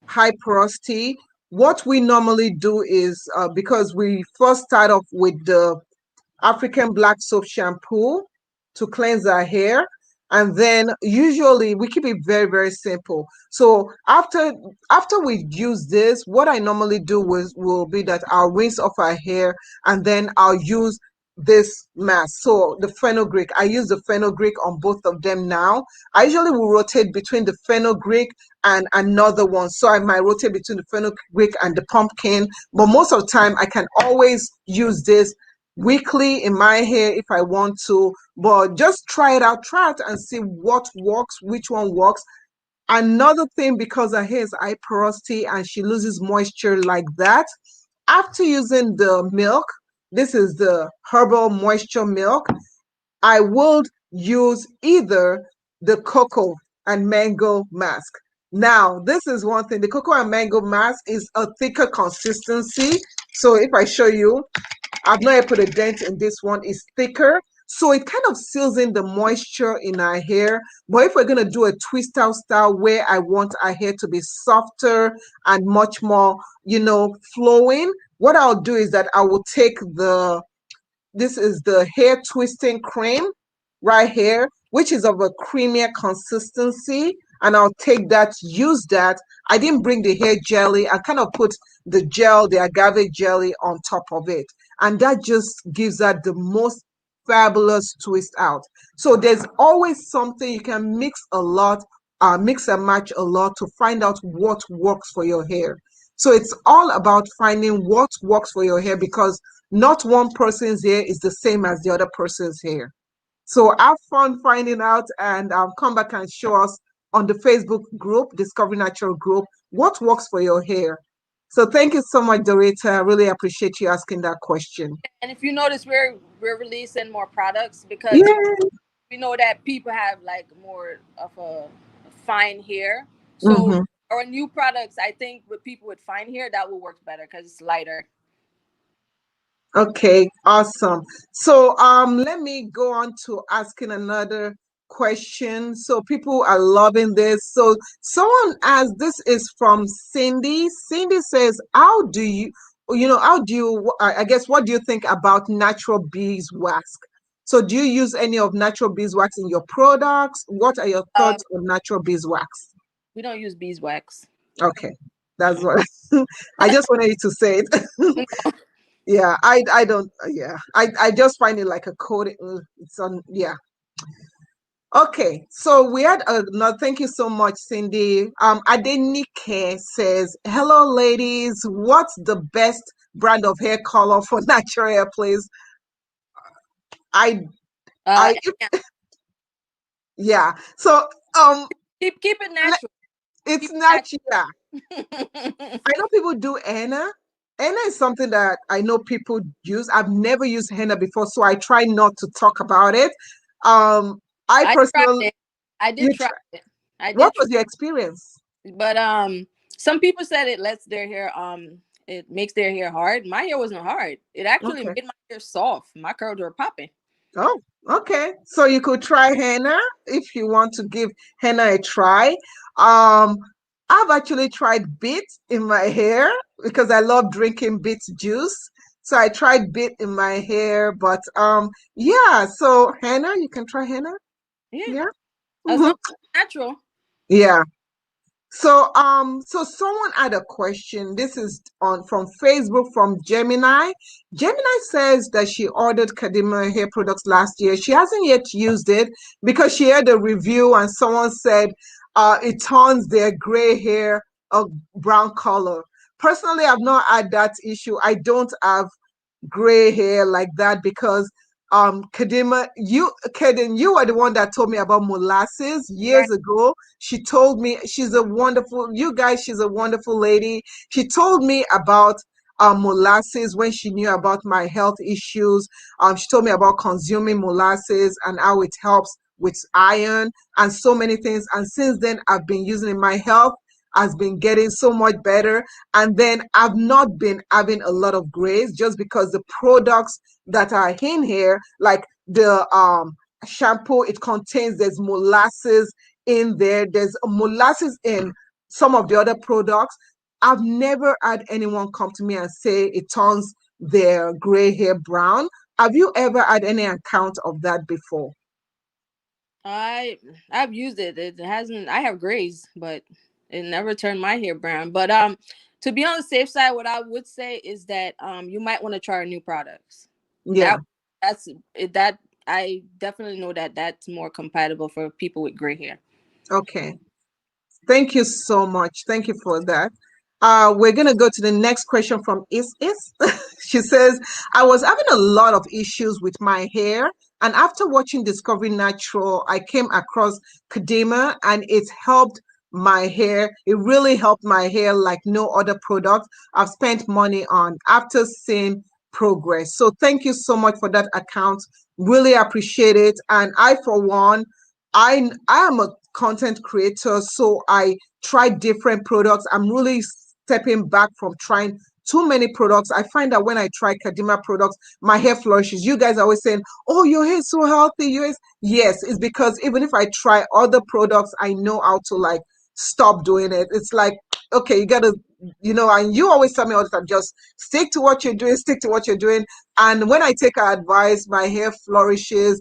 Speaker 1: high porosity, what we normally do is because we first start off with the African black soap shampoo to cleanse our hair. And then usually we keep it very, very simple. So after we use this, what I normally do will be that I'll rinse off our hair, and then I'll use this mask. So the fenugreek, I use the fenugreek on both of them now. I usually will rotate between the fenugreek and another one. So I might rotate between the fenugreek and the pumpkin, but most of the time I can always use this weekly in my hair if I want to. But just try it and see what works, which one works. Another thing, because her hair is high porosity and she loses moisture like that, after using the milk, this is the herbal moisture milk, I would use either the cocoa and mango mask. Now, this is one thing. The cocoa and mango mask is a thicker consistency. So if I show you, I've not yet put a dent in this one. It's thicker. So it kind of seals in the moisture in our hair. But if we're going to do a twist out style where I want our hair to be softer and much more, flowing, what I'll do is that I will take this is the hair twisting cream right here, which is of a creamier consistency. And I'll take that, use that. I didn't bring the hair jelly. I kind of put the agave jelly on top of it. And that just gives that the most fabulous twist out. So there's always something you can mix and match a lot to find out what works for your hair. So it's all about finding what works for your hair, because not one person's hair is the same as the other person's hair. So have fun finding out, and come back and show us on the Facebook group, Discovery Natural Group, what works for your hair. So thank you so much, Dorita. I really appreciate you asking that question.
Speaker 2: And if you notice, we're releasing more products because
Speaker 1: Yeah.
Speaker 2: we know that people have like more of a fine hair. So
Speaker 1: Mm-hmm.
Speaker 2: our new products, I think with people with fine hair, that will work better because it's lighter.
Speaker 1: Okay, awesome. So let me go on to asking another question. So people are loving this. So someone asked, this is from Cindy. Cindy says, I guess, what do you think about natural beeswax? So do you use any of natural beeswax in your products? What are your
Speaker 2: Um,
Speaker 1: thoughts on natural beeswax?
Speaker 2: we don't use beeswax.
Speaker 1: Okay, that's what I just wanted you to say it. Yeah, I don't, yeah, I just find it like a code. It's on, yeah. Okay, so we had no, thank you so much, Cindy. Adenike says, hello, ladies. What's the best brand of hair color for natural hair, please? I,
Speaker 2: Uh,
Speaker 1: I, yeah. So,
Speaker 2: keep it natural.
Speaker 1: it's
Speaker 2: Keep
Speaker 1: not,
Speaker 2: it
Speaker 1: yeah.
Speaker 2: natural.
Speaker 1: I know people do henna. Henna is something that I know people use. I've never used henna before, so I try not to talk about it. Um, I
Speaker 2: I tried
Speaker 1: personally,
Speaker 2: it. I
Speaker 1: you
Speaker 2: did try
Speaker 1: try,
Speaker 2: it. I
Speaker 1: what
Speaker 2: did try
Speaker 1: was your experience?
Speaker 2: it. But some people said it lets their hair it makes their hair hard. My hair wasn't hard. It actually
Speaker 1: Okay.
Speaker 2: made my hair soft. My curls were popping.
Speaker 1: Oh, okay. So you could try henna if you want to give henna a try. Um, I've actually tried beet in my hair because I love drinking beet juice. So I tried beet in my hair, but yeah, so henna, you can try henna.
Speaker 2: Yeah.
Speaker 1: Yeah.
Speaker 2: As
Speaker 1: Hmm.
Speaker 2: long as it's natural.
Speaker 1: Yeah. So someone had a question. This is on from Facebook from Gemini. Gemini says that she ordered Kadima hair products last year. She hasn't yet used it because she had a review and someone said it turns their gray hair a brown color. Personally, I've not had that issue. I don't have gray hair like that because Kadima, Kadin, you were the one that told me about molasses
Speaker 2: Right.
Speaker 1: years ago. She told me she's a wonderful lady. She told me about molasses when she knew about my health issues. She told me about consuming molasses and how it helps with iron and so many things. And since then, I've been using it. My health has been getting so much better. And then I've not been having a lot of grays just because the products that are in here, like the shampoo, it contains there's molasses in there. There's molasses in some of the other products. I've never had anyone come to me and say it turns their gray hair brown. Have you ever had any account of that before?
Speaker 2: I I've used it. It hasn't. I have grays, but it never turned my hair brown. But to be on the safe side, what I would say is that you might want to try new products.
Speaker 1: Yeah.
Speaker 2: That that's it. That I definitely know that that's more compatible for people with gray hair.
Speaker 1: Okay. Thank you so much. Thank you for that. We're going to go to the next question from Is. She says, I was having a lot of issues with my hair. And after watching Discovery Natural, I came across Kadima and it helped my hair. It really helped my hair like no other product I've spent money on after seeing progress. So thank you so much for that account. Really appreciate it. And I, for one, I am a content creator, so I try different products. I'm really stepping back from trying too many products. I find that when I try Kadima products, my hair flourishes. You guys are always saying, "Oh, your hair is so healthy." Yes, it's because even if I try other products, I know how to like stop doing it. It's like, okay, you gotta, and you always tell me all the time, just stick to what you're doing, stick to what you're doing. And when I take our advice, my hair flourishes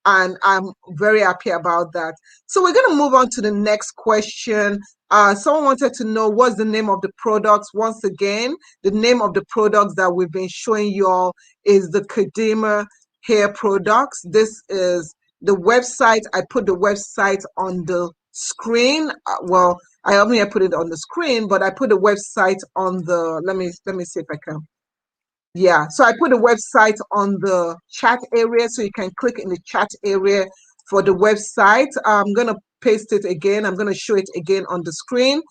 Speaker 1: and I'm very happy about that. So we're going to move on to the next question. Someone wanted to know what's the name of the products. Once again, the name of the products that we've been showing you all is the Kadima hair products. This is the website. I put the website on the screen. Well, I only put it on the screen, but I put the website on the. Let me see if I can. Yeah, so I put a website on the chat area, so you can click in the chat area for the website. I'm going to paste it again. I'm going to show it again on the screen.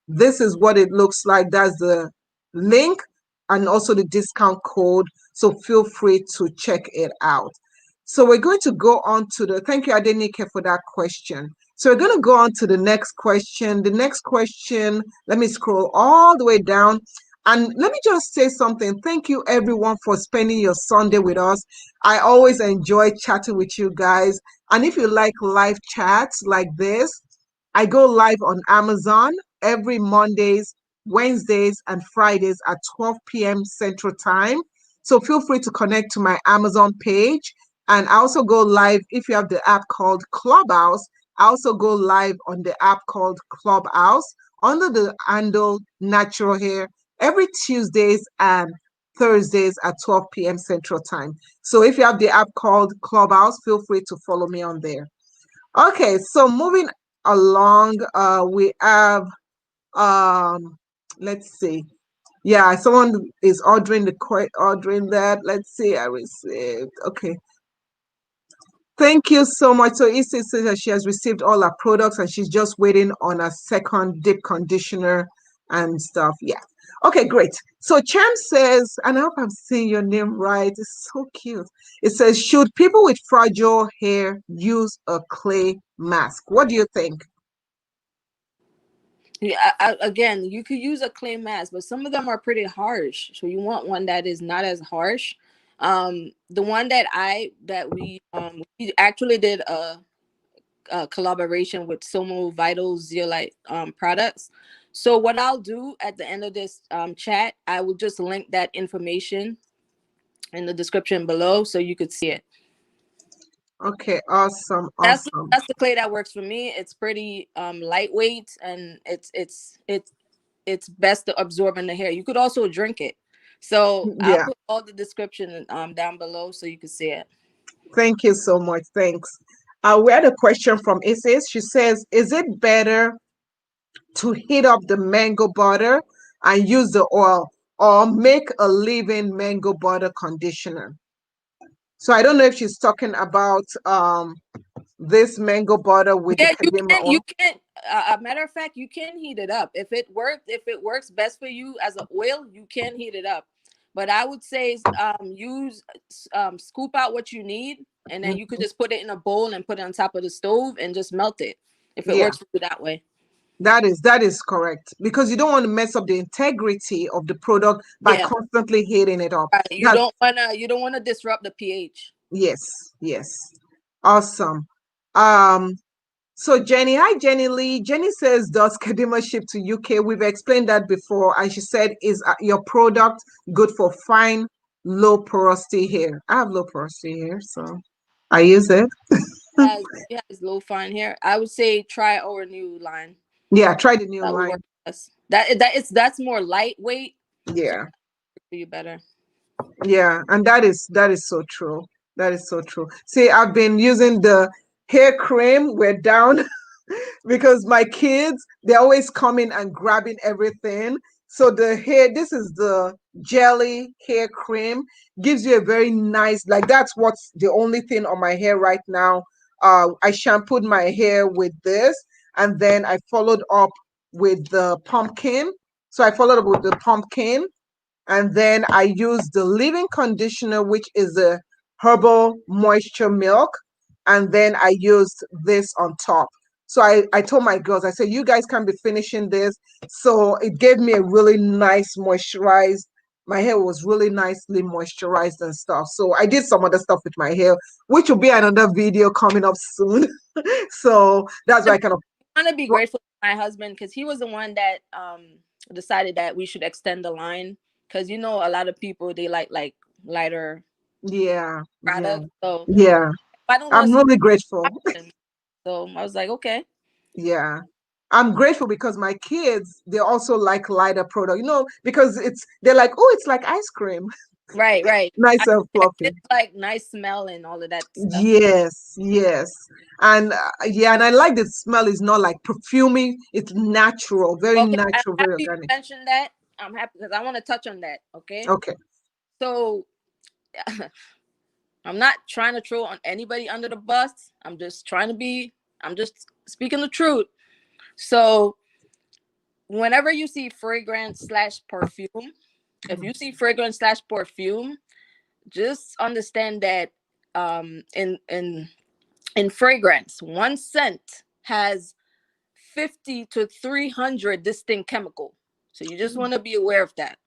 Speaker 1: This is what it looks like. That's the link and also the discount code. So feel free to check it out. So we're going to go on to thank you, Adenike, for that question. So we're going to go on to the next question. The next question, let me scroll all the way down. And let me just say something. Thank you, everyone, for spending your Sunday with us. I always enjoy chatting with you guys. And if you like live chats like this, I go live on Amazon every Mondays, Wednesdays, and Fridays at 12 p.m. Central Time. So feel free to connect to my Amazon page. And I also go live if you have the app called Clubhouse. I also go live on the app called Clubhouse under the handle Natural Hair every Tuesdays and Thursdays at 12 p.m. Central Time. So if you have the app called Clubhouse, feel free to follow me on there. Okay, so moving along, we have let's see. Yeah, someone is ordering that. Let's see, I received. Okay. Thank you so much. So Issa says that she has received all her products and she's just waiting on a second deep conditioner and stuff. Yeah. Okay, great. So Cham says, and I hope I'm saying your name right. It's so cute. It says, should people with fragile hair use a clay mask? What do you think?
Speaker 2: Yeah, again, you could use a clay mask, but some of them are pretty harsh. So you want one that is not as harsh. The one we actually did a collaboration with Somo Vital Zeolite products. So what I'll do at the end of this chat, I will just link that information in the description below so you could see it.
Speaker 1: Okay, awesome,
Speaker 2: That's
Speaker 1: awesome.
Speaker 2: that's the clay that works for me. It's pretty lightweight and it's best to absorb in the hair. You could also drink it. So I'll
Speaker 1: Yeah,
Speaker 2: put all the description down below so you can see it.
Speaker 1: thank you so much. Thanks. We had a question from Isis. She says, is it better to heat up the mango butter and use the oil or make a leave-in mango butter conditioner? So I don't know if she's talking about this mango butter with the
Speaker 2: Yeah,
Speaker 1: Kadima
Speaker 2: you
Speaker 1: oil.
Speaker 2: can. A matter of fact, you can heat it up if it works best for you as an oil. You can heat it up, but I would say use scoop out what you need, and then you could just put it in a bowl and put it on top of the stove and just melt it. If it
Speaker 1: Yeah,
Speaker 2: works for you that way.
Speaker 1: that is correct because you don't want to mess up the integrity of the product by
Speaker 2: Yeah,
Speaker 1: constantly heating it up.
Speaker 2: right.
Speaker 1: That
Speaker 2: You don't wanna disrupt the pH.
Speaker 1: yes, yes. Awesome. Um so Jenny, hi Jenny Lee. Jenny says, does Kadima ship to UK? We've explained that before, and she said, is your product good for fine, low porosity hair? I have low porosity hair, so I use it.
Speaker 2: Has low fine hair. I would say try our new line.
Speaker 1: Yeah, try the new
Speaker 2: That will work
Speaker 1: line.
Speaker 2: best. That's more lightweight, so
Speaker 1: Yeah.
Speaker 2: for you better.
Speaker 1: Yeah, and that is so true. That is so true. See, I've been using the hair cream. We're down because my kids, they're always coming and grabbing everything. So the hair, this is the jelly hair cream, gives you a very nice, like that's what's the only thing on my hair right now. I shampooed my hair with this, and then I followed up with the pumpkin. So I followed up with the pumpkin, and then I use the leave-in conditioner, which is a herbal moisture milk, and then I used this on top. So I told my girls, I said, you guys can be finishing this. So it gave me a really nice moisturized. My hair was really nicely moisturized and stuff. So I did some other stuff with my hair, which will be another video coming up soon. So that's why I kind of
Speaker 2: I want to be grateful to my husband because he was the one that decided that we should extend the line because a lot of people they like lighter
Speaker 1: yeah, yeah,
Speaker 2: products. So
Speaker 1: yeah.
Speaker 2: I don't know
Speaker 1: I'm really grateful.
Speaker 2: something. So I was like, okay,
Speaker 1: Yeah. I'm grateful because my kids, they also like lighter product, because they're like, oh, it's like ice cream.
Speaker 2: right, right.
Speaker 1: Nice and fluffy.
Speaker 2: It's like nice smell and all of that stuff.
Speaker 1: Yes, yes. And yeah, and I like the smell is not like perfumey, it's natural, very
Speaker 2: Okay, I'm
Speaker 1: natural, very
Speaker 2: happy you
Speaker 1: organic.
Speaker 2: mentioned that. I'm happy because I want to touch on that. Okay,
Speaker 1: Okay.
Speaker 2: so I'm not trying to throw on anybody under the bus. I'm just speaking the truth. So whenever you see fragrance slash perfume, if you see fragrance slash perfume, just understand that in fragrance, one scent has 50 to 300 distinct chemical. So you just want to be aware of that.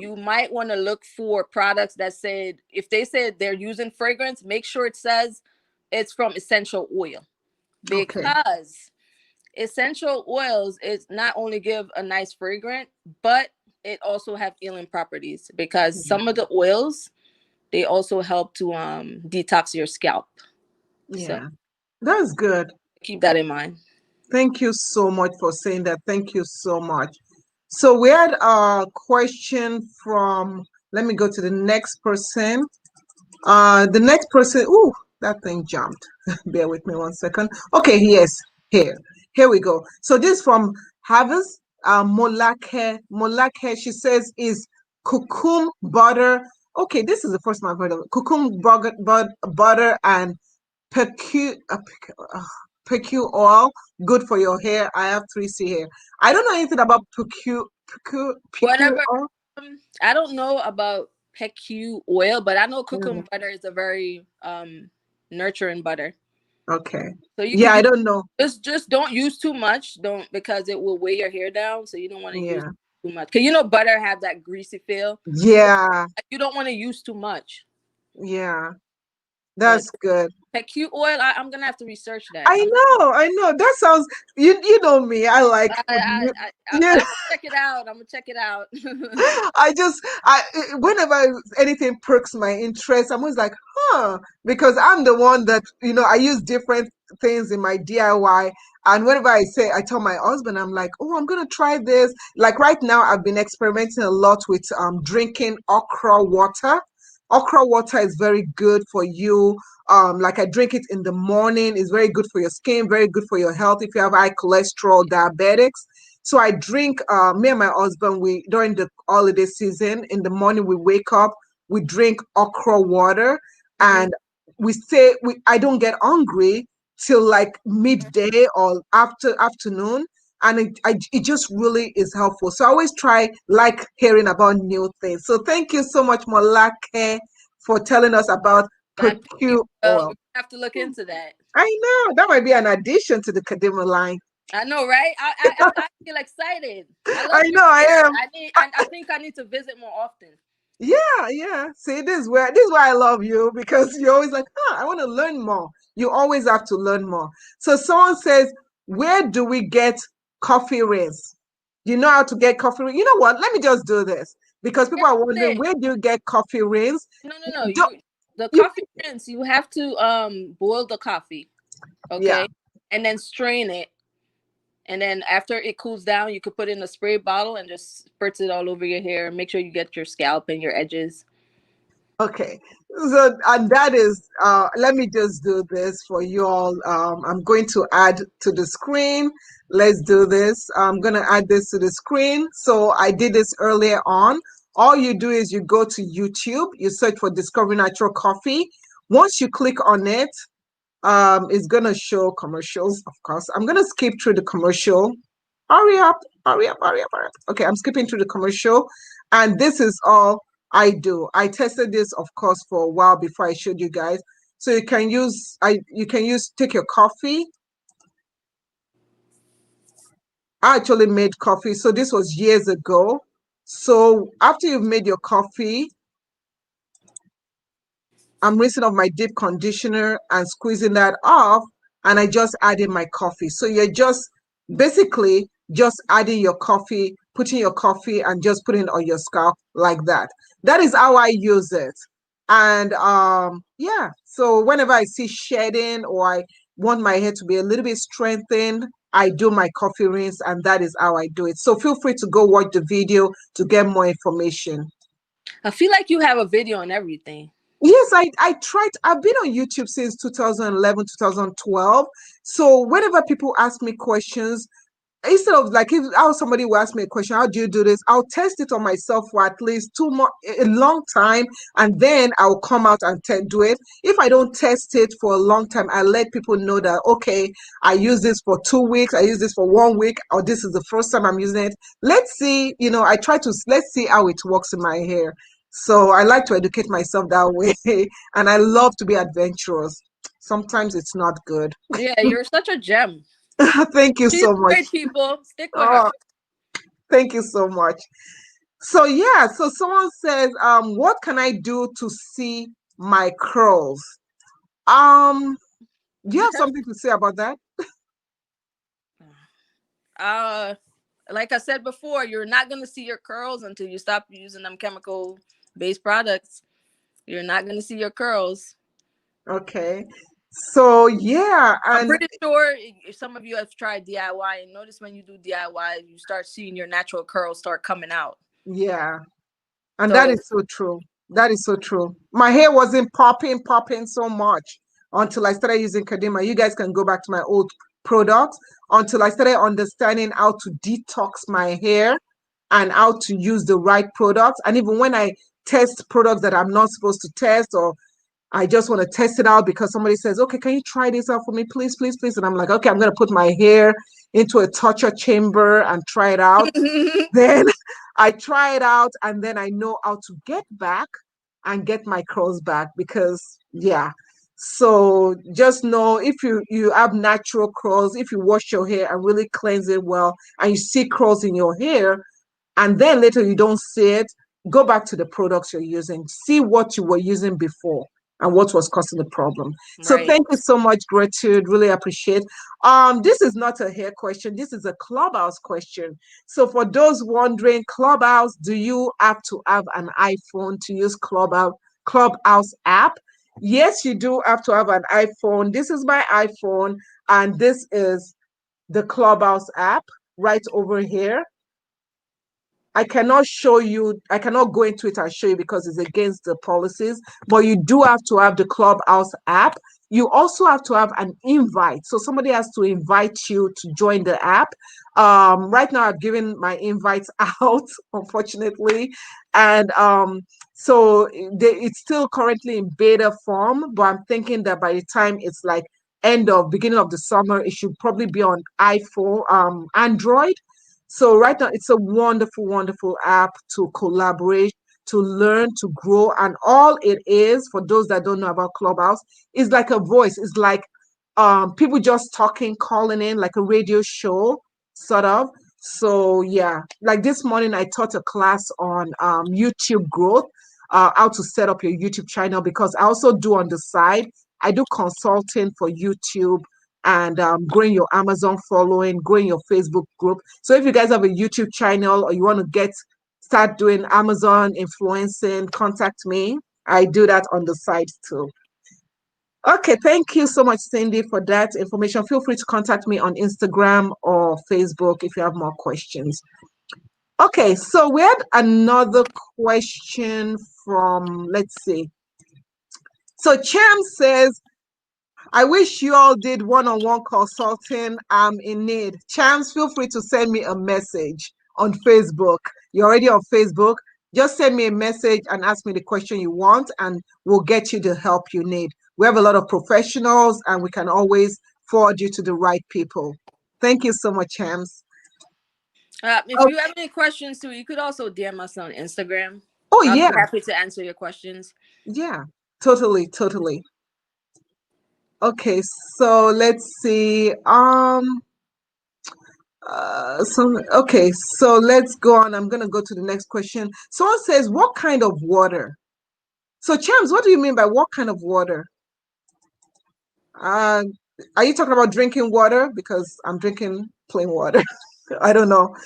Speaker 2: You might want to look for products that said, if they said they're using fragrance, make sure it says it's from essential oil,
Speaker 1: Okay.
Speaker 2: because essential oils is not only give a nice fragrance, but it also have healing properties because some of the oils they also help to detox your scalp. So
Speaker 1: Yeah. That's good.
Speaker 2: keep that in mind.
Speaker 1: Thank you so much for saying that. Thank you so much. So we had a question from, let me go to the next person. The next person, ooh, that thing jumped. Bear with me 1 second. Okay, yes, here. Here we go. So this from Havas, Molake. Molake, she says, is cucum butter. Okay, this is the first time I've heard of it. Cucum butter and PQ oil, good for your hair. I have 3C hair. I don't know anything about PQ
Speaker 2: Whatever.
Speaker 1: oil.
Speaker 2: I don't know about PQ oil, but I know
Speaker 1: Mm,
Speaker 2: cucumber butter is a very nurturing butter.
Speaker 1: okay.
Speaker 2: So you
Speaker 1: Yeah,
Speaker 2: could
Speaker 1: I
Speaker 2: use
Speaker 1: don't know.
Speaker 2: just don't use too much, don't, because it will weigh your hair down. So you don't want to use
Speaker 1: Yeah.
Speaker 2: too much because butter have that greasy feel. So
Speaker 1: Yeah.
Speaker 2: you don't want to use too much.
Speaker 1: Yeah.
Speaker 2: But
Speaker 1: That's good.
Speaker 2: PQ oil, I'm gonna have to research that.
Speaker 1: I know. That sounds you know me. I like
Speaker 2: I'm
Speaker 1: yeah.
Speaker 2: gonna check it out. I'm gonna check it out.
Speaker 1: I whenever anything perks my interest, I'm always like, huh, because I'm the one that I use different things in my DIY, and whenever I tell my husband, I'm like, oh, I'm gonna try this. Like right now, I've been experimenting a lot with drinking okra water. Okra water is very good for you. Like I drink it in the morning. It's very good for your skin, very good for your health if you have high cholesterol, diabetics. So I drink, me and my husband, we during the holiday season, in the morning we wake up, we drink okra water,
Speaker 2: Mm-hmm.
Speaker 1: and I don't get hungry till like midday or afternoon, and it just really is helpful. So I always like hearing about new things. So thank you so much, Molake, for telling us about
Speaker 2: I think you
Speaker 1: percue oil.
Speaker 2: have to look into that.
Speaker 1: I know that might be an addition to the Kadima line.
Speaker 2: I know, right? I feel excited. I love
Speaker 1: I
Speaker 2: your
Speaker 1: know I
Speaker 2: hair.
Speaker 1: am.
Speaker 2: I think I need to visit more often.
Speaker 1: Yeah, yeah. See, this is why I love you, because you're always like, I want to learn more. You always have to learn more. So someone says, where do we get coffee rinse? You know how to get coffee rinse? You know what? Let me just do this, because
Speaker 2: Yeah,
Speaker 1: people are
Speaker 2: that's
Speaker 1: wondering,
Speaker 2: it.
Speaker 1: where do you get coffee rinse?
Speaker 2: No, no, no.
Speaker 1: Don't
Speaker 2: The
Speaker 1: you?
Speaker 2: coffee rinse. You have to boil the coffee,
Speaker 1: Yeah.
Speaker 2: okay, and then strain it. And then after it cools down, you could put it in a spray bottle and just spritz it all over your hair. Make sure you get your scalp and your edges.
Speaker 1: Okay. So, and that is, let me just do this for you all. I'm going to add to the screen. Let's do this. I'm going to add this to the screen. So I did this earlier on. All you do is you go to YouTube, you search for Discover Natural Coffee. Once you click on it, it's going to show commercials, of course. I'm going to skip through the commercial. Hurry up, hurry up, hurry up, hurry up. Okay, I'm skipping through the commercial. And this is all I do. I tested this, of course, for a while before I showed you guys. So take your coffee. I actually made coffee. So this was years ago. So after you've made your coffee, I'm rinsing off my deep conditioner and squeezing that off, and I just add in my coffee. So you're just basically just adding your coffee, putting your coffee, and just putting it on your scalp like that. That is how I use it. And yeah, so whenever I see shedding or I want my hair to be a little bit strengthened, I do my coffee rinse, and that is how I do it. So feel free to go watch the video to get more information.
Speaker 2: I feel like you have a video on everything.
Speaker 1: Yes, I tried. I've been on YouTube since 2011, 2012. So whenever people ask me questions, instead of like if how somebody will ask me a question, how do you do this? I'll test it on myself for at least a long time, and then I'll come out and do it. If I don't test it for a long time, I let people know that okay, I use this for 2 weeks, I use this for 1 week, or this is the first time I'm using it. Let's see, let's see how it works in my hair. So I like to educate myself that way, and I love to be adventurous. Sometimes it's not good.
Speaker 2: Yeah, you're such a gem.
Speaker 1: Thank you
Speaker 2: She's
Speaker 1: so much.
Speaker 2: great, people. Stick with her.
Speaker 1: Oh, thank you so much. So yeah, so someone says, what can I do to see my curls? Um, do you have something to say about that?
Speaker 2: uh, like I said before, you're not gonna see your curls until you stop using them chemical-based products. You're not gonna see your curls.
Speaker 1: Okay. So yeah,
Speaker 2: I'm
Speaker 1: and
Speaker 2: pretty sure if some of you have tried DIY and notice when you do DIY, you start seeing your natural curls start coming out.
Speaker 1: yeah, and that
Speaker 2: So
Speaker 1: is so true. That is so true. My hair wasn't popping so much until I started using Kadima. You guys can go back to my old products until I started understanding how to detox my hair and how to use the right products. And even when I test products that I'm not supposed to test, or I just want to test it out because somebody says, okay, can you try this out for me, please, please, please? And I'm like, okay, I'm going to put my hair into a torture chamber and try it out. Then I try it out, and then I know how to get back and get my curls back because, yeah. So just know if you have natural curls, if you wash your hair and really cleanse it well, and you see curls in your hair, and then later you don't see it, go back to the products you're using, see what you were using before and what was causing the problem. So
Speaker 2: right.
Speaker 1: thank you so much, Gertrude. Really appreciate. This is not a hair question. This is a Clubhouse question. So for those wondering, Clubhouse, do you have to have an iPhone to use Clubhouse app? Yes, you do have to have an iPhone. This is my iPhone, and this is the Clubhouse app right over here. I cannot go into it and show you because it's against the policies, but you do have to have the Clubhouse app. You also have to have an invite. So somebody has to invite you to join the app. Right now I've given my invites out, unfortunately, and so it's still currently in beta form, but I'm thinking that by the time it's like beginning of the summer, it should probably be on iPhone, Android. So right now it's a wonderful, wonderful app to collaborate, to learn, to grow, and all it is, for those that don't know about Clubhouse, is like a voice. It's like people just talking, calling in, like a radio show, sort of. So yeah, like this morning I taught a class on YouTube growth, how to set up your YouTube channel, because I also do on the side, I do consulting for YouTube and growing your Amazon following, growing your Facebook group. So if you guys have a YouTube channel or you want to start doing Amazon influencing, contact me. I do that on the side too. Okay, thank you so much, Cindy, for that information. Feel free to contact me on Instagram or Facebook if you have more questions. Okay, so we had another question from, let's see. So Cham says, I wish you all did one-on-one consulting. I'm in need. Chams, feel free to send me a message on Facebook. You're already on Facebook. Just send me a message and ask me the question you want, and we'll get you the help you need. We have a lot of professionals, and we can always forward you to the right people. Thank you so much, Chams.
Speaker 2: If you have any questions too, you could also DM us on Instagram.
Speaker 1: Oh,
Speaker 2: I'll
Speaker 1: yeah.
Speaker 2: be happy to answer your questions.
Speaker 1: Yeah, totally, totally. Okay, so let's see. Okay, so let's go on. I'm gonna go to the next question. Someone says, what kind of water? So, Chams, what do you mean by what kind of water? Uh, are you talking about drinking water? Because I'm drinking plain water. I don't know.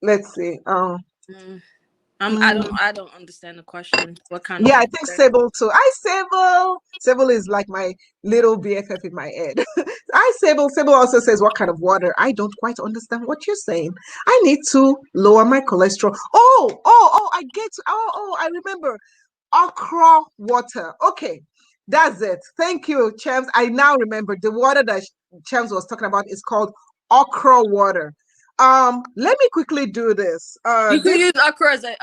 Speaker 1: Let's see.
Speaker 2: I don't understand the question. What kind
Speaker 1: Yeah,
Speaker 2: of
Speaker 1: I think
Speaker 2: water?
Speaker 1: Sable too. Hi, Sable. Sable is like my little BFF in my head. Hi, Sable. Sable also says, what kind of water? I don't quite understand what you're saying. I need to lower my cholesterol. I get. I remember. Okra water. Okay, that's it. Thank you, Chams. I now remember the water that Chams was talking about is called okra water. Let me quickly do this.
Speaker 2: You could use okra as a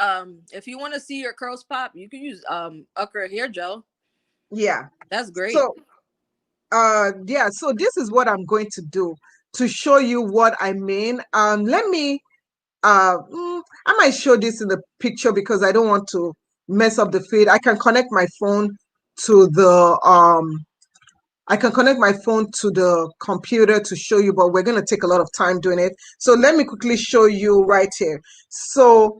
Speaker 2: if you want to see your curls pop, you could use okra hair gel.
Speaker 1: Yeah.
Speaker 2: That's great.
Speaker 1: So so this is what I'm going to do to show you what I mean. Let me I might show this in the picture because I don't want to mess up the feed. To the I can connect my phone to the computer to show you, but we're going to take a lot of time doing it. So let me quickly show you right here. So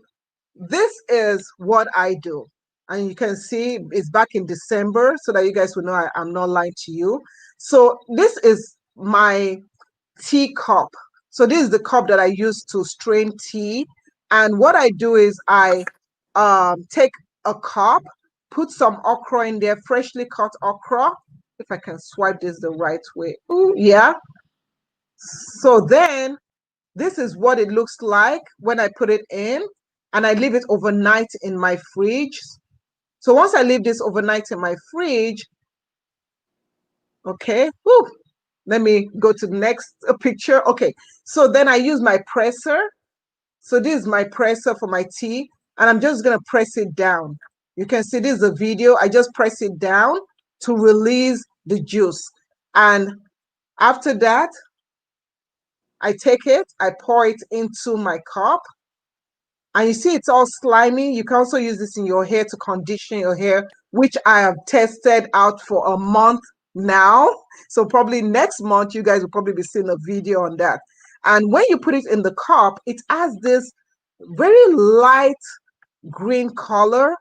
Speaker 1: this is what I do. And you can see it's back in December so that you guys will know I'm not lying to you. So this is my tea cup. So this is the cup that I use to strain tea. And what I do is I take a cup, put some okra in there, freshly cut okra. If I can swipe this the right way. Ooh, yeah. So then this is what it looks like when I put it in, and I leave it overnight in my fridge. So once I leave this overnight in my fridge, okay, let me go to the next picture. Okay, so then I use my presser. So this is my presser for my tea, and I'm just gonna press it down. You can see this is a video. I just press it down to release the juice. And after that, I take it, I pour it into my cup, and you see it's all slimy. You can also use this in your hair to condition your hair, which I have tested out for a month now. So probably next month, you guys will probably be seeing a video on that. And when you put it in the cup, it has this very light green color.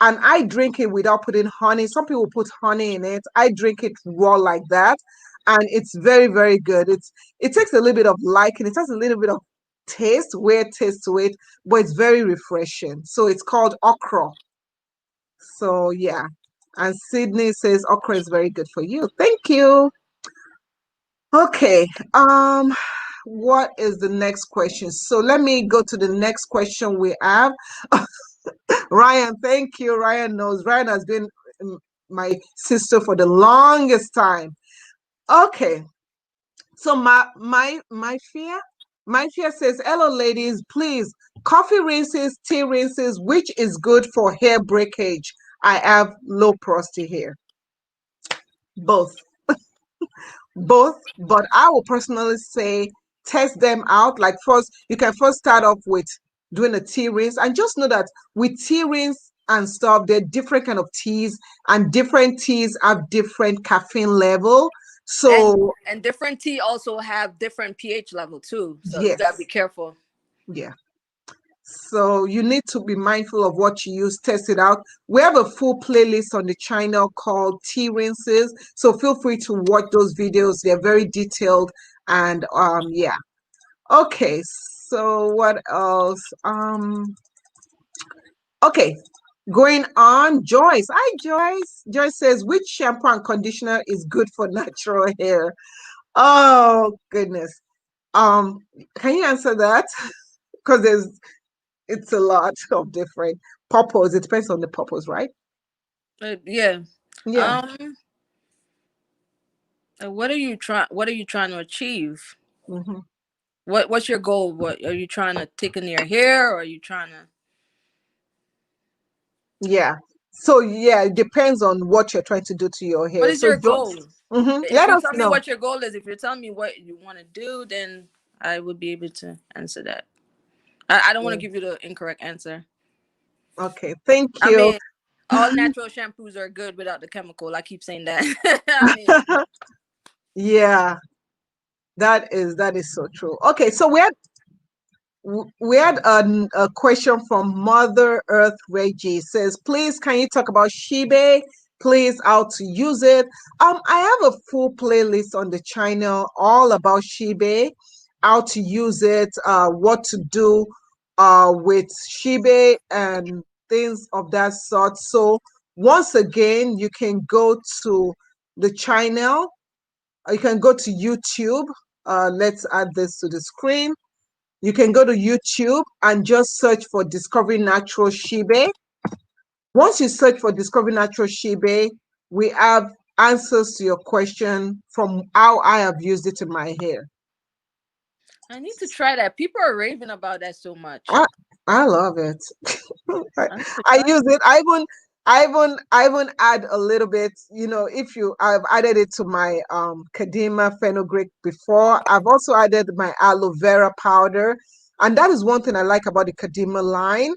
Speaker 1: And I drink it without putting honey. Some people put honey in it. I drink it raw like that. And it's very, very good. It takes a little bit of liking. It has a little bit of taste, weird taste to it, but it's very refreshing. So it's called okra. So yeah. And Sydney says okra is very good for you. Thank you. Okay. What is the next question? So let me go to the next question we have. Ryan, thank you. Ryan knows. Ryan has been my sister for the longest time. Okay. So my fear, Mafia says, hello, ladies. Please, coffee rinses, tea rinses, which is good for hair breakage? I have low porosity hair. Both. Both. But I will personally say test them out. Like, first, you can first start off with doing a tea rinse. And just know that with tea rinse and stuff, there are different kind of teas, and different teas have different caffeine level. So
Speaker 2: And different tea also have different pH level too. So you gotta be
Speaker 1: yes.
Speaker 2: careful.
Speaker 1: Yeah. So you need to be mindful of what you use, test it out. We have a full playlist on the channel called Tea Rinses. So feel free to watch those videos. They're very detailed. And yeah. Okay. So what else? Okay. Going on, Joyce. Hi, Joyce. Joyce says, which shampoo and conditioner is good for natural hair? Oh goodness. Um, can you answer that? Because it's a lot of different purpose. It depends on the purpose, right?
Speaker 2: Yeah.
Speaker 1: Yeah.
Speaker 2: Um. What are you trying to achieve?
Speaker 1: Hmm.
Speaker 2: What's your goal? What are you trying to take in your hair, or are you trying to?
Speaker 1: Yeah. So yeah, it depends on what you're trying to do to your
Speaker 2: What
Speaker 1: hair.
Speaker 2: is
Speaker 1: So
Speaker 2: your
Speaker 1: just
Speaker 2: goal? If
Speaker 1: let
Speaker 2: you
Speaker 1: us
Speaker 2: tell me
Speaker 1: know.
Speaker 2: what your goal is, if you're telling me what you want to do, then I would be able to answer that. I don't want to
Speaker 1: Yeah.
Speaker 2: give you the incorrect answer.
Speaker 1: Okay. Thank
Speaker 2: I
Speaker 1: you.
Speaker 2: mean, all natural shampoos are good without the chemical. I keep saying that. I mean,
Speaker 1: Yeah, that is so true. Okay, so we had a question from Mother Earth Reggie. It says, please, can you talk about Shibe? Please, how to use it. I have a full playlist on the channel all about Shibe, how to use it, what to do with Shibe and things of that sort. So once again, you can go to the channel. You can go to YouTube. Let's add this to the screen. You can go to YouTube and just search for Discovery Natural Shibe. Once you search for Discovery Natural Shibe, we have answers to your question from how I have used it in my hair.
Speaker 2: I need to try that. People are raving about that so much.
Speaker 1: I, I love it. I,
Speaker 2: I need to
Speaker 1: I
Speaker 2: try.
Speaker 1: use it. I even add a little bit. If I've added it to my Kadima fenugreek before. I've also added my aloe vera powder, and that is one thing I like about the Kadima line.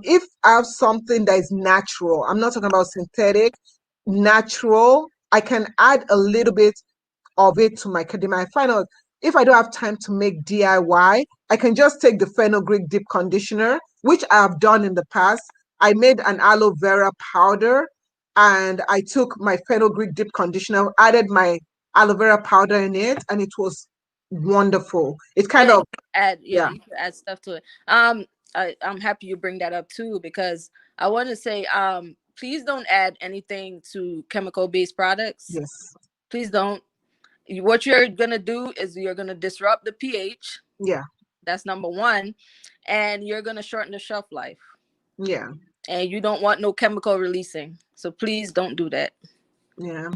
Speaker 1: If I have something that is natural, I'm not talking about synthetic, natural, I can add a little bit of it to my Kadima. I find out if I don't have time to make DIY, I can just take the fenugreek deep conditioner, which I have done in the past. I made an aloe vera powder, and I took my fenugreek deep conditioner, added my aloe vera powder in it, and it was wonderful. It kind
Speaker 2: Yeah,
Speaker 1: of,
Speaker 2: you can add. Yeah,
Speaker 1: yeah,
Speaker 2: you can add stuff to it. I'm happy you bring that up too, because I want to say please don't add anything to chemical based products.
Speaker 1: yes,
Speaker 2: Please don't. What you're gonna do is you're gonna disrupt the pH.
Speaker 1: yeah,
Speaker 2: That's number one, and you're gonna shorten the shelf life.
Speaker 1: yeah,
Speaker 2: And you don't want no chemical releasing. So please don't do that.
Speaker 1: yeah.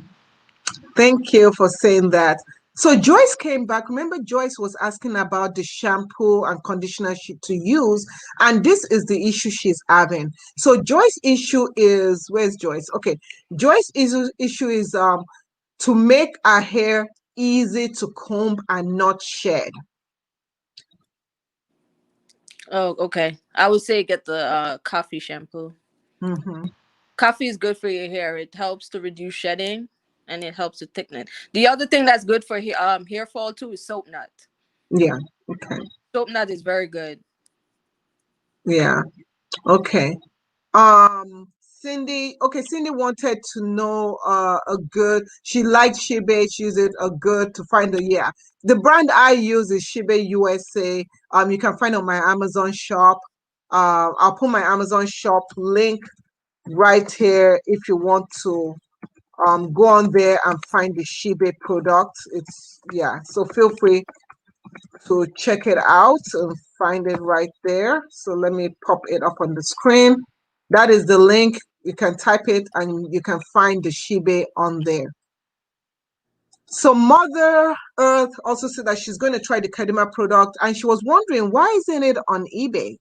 Speaker 1: Thank you for saying that. So Joyce came back. Remember, Joyce was asking about the shampoo and conditioner to use, and this is the issue she's having. So Joyce's issue is, where's Joyce? Okay, Joyce's issue is to make her hair easy to comb and not shed.
Speaker 2: Oh, okay. I would say get the coffee shampoo.
Speaker 1: Mm-hmm.
Speaker 2: Coffee is good for your hair. It helps to reduce shedding and it helps to thicken it. The other thing that's good for hair fall too is soap nut.
Speaker 1: Yeah. Okay.
Speaker 2: Soap nut is very good.
Speaker 1: Yeah. Okay. Cindy, okay, Cindy wanted to know a good, she liked Shibe, she used it a good to find the, yeah. The brand I use is Shibe USA. You can find on my Amazon shop. I'll put my Amazon shop link right here if you want to go on there and find the Shibe product. It's, yeah, so feel free to check it out and find it right there. So let me pop it up on the screen. That is the link. You can type it and you can find the Shibe on there. So Mother Earth also said that she's going to try the Kadima product, and she was wondering why isn't it on eBay?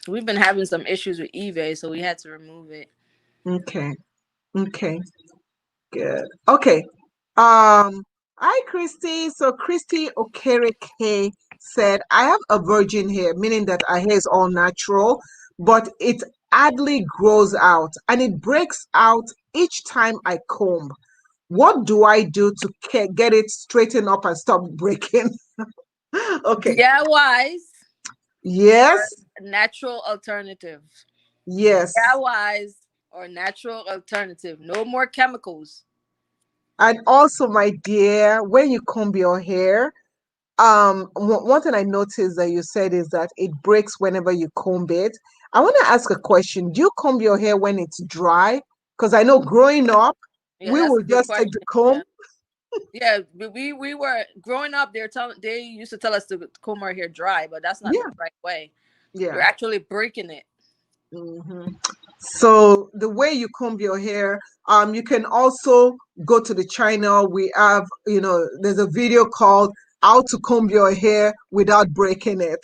Speaker 2: We've been having some issues with eBay, so we had to remove it.
Speaker 1: Okay, okay, good. Okay. Hi Christy. So Christy Okereke said, I have a virgin hair, meaning that our hair is all natural, but it hardly grows out and it breaks out each time I comb. What do I do to get it straightened up and stop breaking? Okay.
Speaker 2: DIYs or
Speaker 1: Yes.
Speaker 2: natural alternative.
Speaker 1: Yes.
Speaker 2: DIYs or natural alternative. No more chemicals.
Speaker 1: And also, my dear, when you comb your hair, one thing I noticed that you said is that it breaks whenever you comb it. I want to ask a question. Do you comb your hair when it's dry? Because I know growing up,
Speaker 2: Yeah,
Speaker 1: we
Speaker 2: that's a
Speaker 1: would
Speaker 2: good
Speaker 1: just take the
Speaker 2: question.
Speaker 1: comb.
Speaker 2: Yeah. Yeah, we were growing up. They used to tell us to comb our hair dry, but that's not the
Speaker 1: Yeah,
Speaker 2: right way. You're
Speaker 1: yeah.
Speaker 2: actually breaking it.
Speaker 1: Hmm. So the way you comb your hair, you can also go to the channel. We have, there's a video called "How to Comb Your Hair Without Breaking It."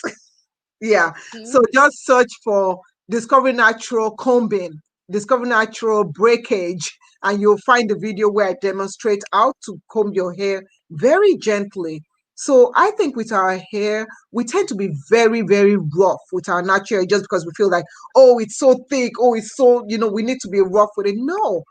Speaker 1: Yeah.
Speaker 2: Hmm.
Speaker 1: So just search for Discover Natural Combing, Discover Natural Breakage, and you'll find the video where I demonstrate how to comb your hair very gently. So I think with our hair, we tend to be very, very rough with our natural hair just because we feel like, oh, it's so thick, oh, it's so, we need to be rough with it. No,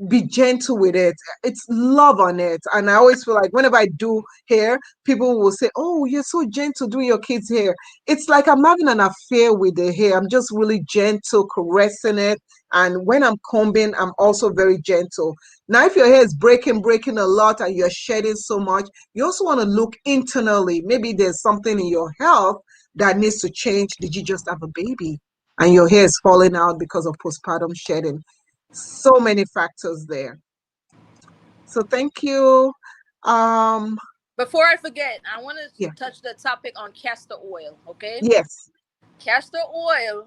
Speaker 1: be gentle with it. It's love on it. And I always feel like whenever I do hair, people will say, oh, you're so gentle doing your kids' hair. It's like I'm having an affair with the hair. I'm just really gentle, caressing it. And when I'm combing, I'm also very gentle. Now, if your hair is breaking a lot and you're shedding so much, you also want to look internally. Maybe there's something in your health that needs to change. Did you just have a baby? And your hair is falling out because of postpartum shedding. So many factors there. So thank you. Um,
Speaker 2: Before I forget, I want to
Speaker 1: yeah,
Speaker 2: touch the topic on castor oil. Okay,
Speaker 1: yes.
Speaker 2: castor oil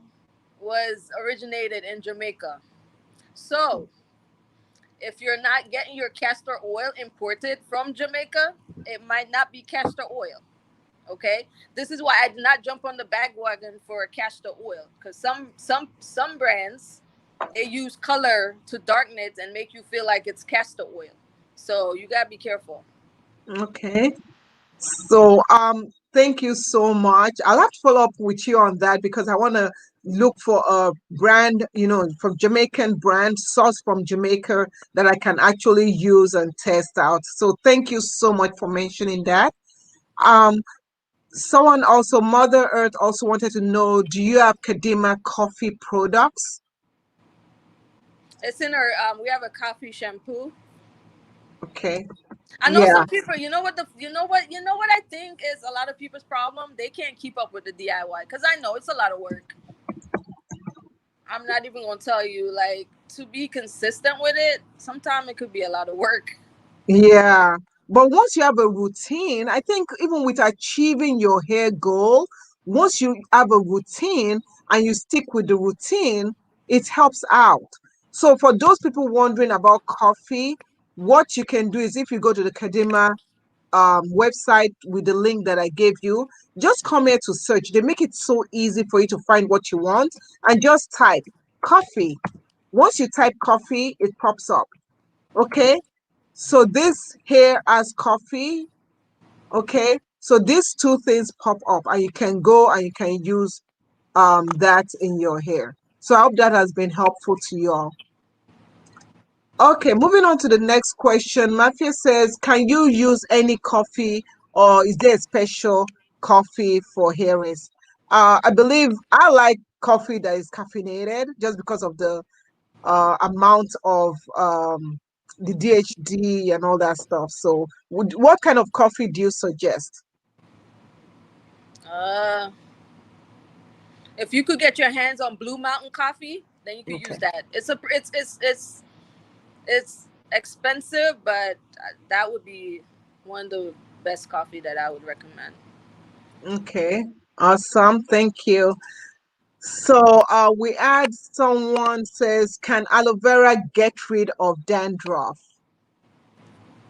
Speaker 2: was originated in Jamaica. So if you're not getting your castor oil imported from Jamaica, it might not be castor oil. Okay, this is why I did not jump on the bandwagon for castor oil, because some brands, they use color to darken it and make you feel like it's castor oil. So you gotta be careful.
Speaker 1: Okay. So, thank you so much. I'll have to follow up with you on that because I want to look for a brand, from Jamaican brand, source from Jamaica that I can actually use and test out. So, thank you so much for mentioning that. Um, Someone also, Mother Earth also wanted to know, do you have Kadima coffee products?
Speaker 2: It's in our we have a coffee shampoo.
Speaker 1: Okay.
Speaker 2: I know
Speaker 1: Yeah.
Speaker 2: some people. You know what I think is a lot of people's problem. They can't keep up with the DIY, because I know it's a lot of work. I'm not even gonna tell you, like, to be consistent with it. Sometimes it could be a lot of work.
Speaker 1: Yeah. But once you have a routine, I think even with achieving your hair goal, once you have a routine and you stick with the routine, it helps out. So for those people wondering about coffee, what you can do is if you go to the Kadima website with the link that I gave you, just come here to search. They make it so easy for you to find what you want and just type coffee. Once you type coffee, it pops up. Okay, so this here has coffee. Okay. So these two things pop up and you can go and you can use that in your hair. So I hope that has been helpful to you all. Okay, moving on to the next question. Matthew says, can you use any coffee or is there a special coffee for hairings? I believe I like coffee that is caffeinated just because of the amount of the DHD and all that stuff. So, what kind of coffee do you suggest?
Speaker 2: Uh, if you could get your hands on Blue Mountain coffee, then you could use
Speaker 1: Okay.
Speaker 2: that. It's expensive, but that would be one of the best coffee that I would recommend.
Speaker 1: Okay. Awesome. Thank you. So, we had someone says, can aloe vera get rid of dandruff?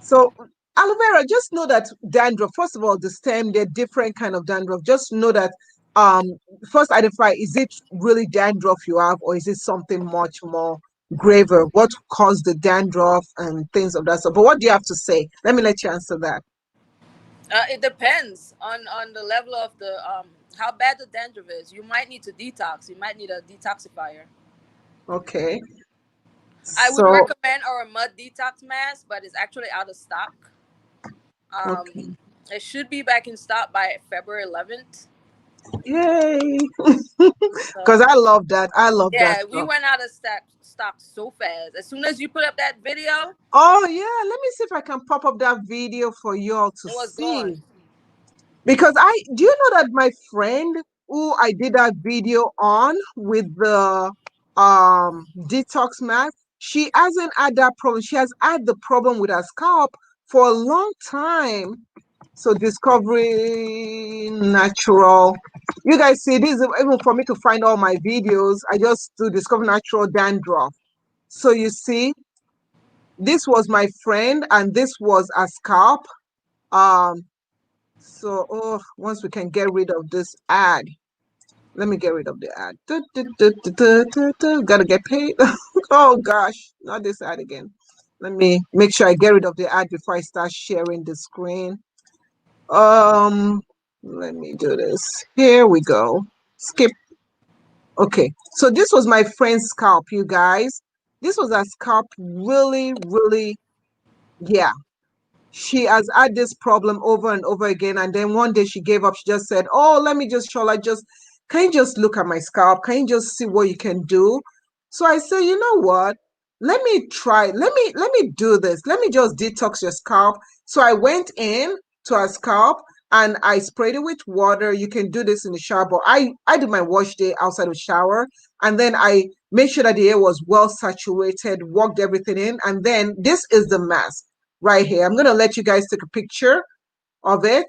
Speaker 1: So aloe vera, just know that dandruff, first of all, the stem, they're different kind of dandruff. Just know that um first identify, is it really dandruff you have, or is it something much more graver? What caused the dandruff and things of that sort. But what do you have to say? Let me let you answer that.
Speaker 2: It depends on the level of the how bad the dandruff is. You might need to detox. You might need a detoxifier.
Speaker 1: Okay.
Speaker 2: I would
Speaker 1: So
Speaker 2: recommend our mud detox mask, but it's actually out of stock. Um,
Speaker 1: okay.
Speaker 2: it should be back in stock by February 11th.
Speaker 1: Yay. Because
Speaker 2: So
Speaker 1: I love that. I love that
Speaker 2: yeah, we
Speaker 1: stuff.
Speaker 2: went out of stock so fast. As soon as you put up that video,
Speaker 1: Oh yeah, let me see if I can pop up that video for you all to
Speaker 2: it was gone.
Speaker 1: see. Because I do you know that my friend who I did that video on with the detox mask, she hasn't had that problem. She has had the problem with her scalp for a long time. So discovery natural. You guys see this, even for me to find all my videos, I just do discover natural dandruff. So you see, this was my friend and this was a scalp. Um, so oh, once we can get rid of this ad, let me get rid of the ad. Gotta get paid. Oh gosh, not this ad again. Let me make sure I get rid of the ad before I start sharing the screen. Um, Let me do this. Here we go. Skip. Okay, so this was my friend's scalp, you guys. This was a scalp, really, really, yeah, she has had this problem over and over again. And then one day she gave up. She just said, oh, let me just, Shola, just, can you just look at my scalp? Can you just see what you can do? So I said, you know what? Let me try. Let me do this. Let me just detox your scalp. So I went in to her scalp and I sprayed it with water. You can do this in the shower, but I do my wash day outside of the shower. And then I made sure that the air was well saturated, worked everything in. And then this is the mask right here. I'm going to let you guys take a picture of it.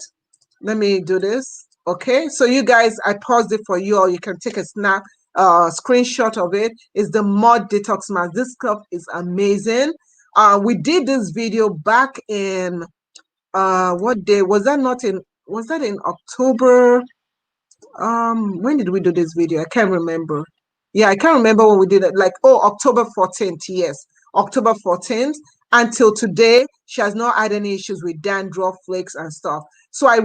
Speaker 1: Let me do this. Okay. So you guys, I paused it for you, or you can take a screenshot of it. Is the mud detox mask. This stuff is amazing. We did this video back in, what day? Was that in October? When did we do this video? I can't remember. Yeah, I can't remember when we did it. Like, oh, October 14th. Yes, October 14th. Until today, she has not had any issues with dandruff, flakes, and stuff. So I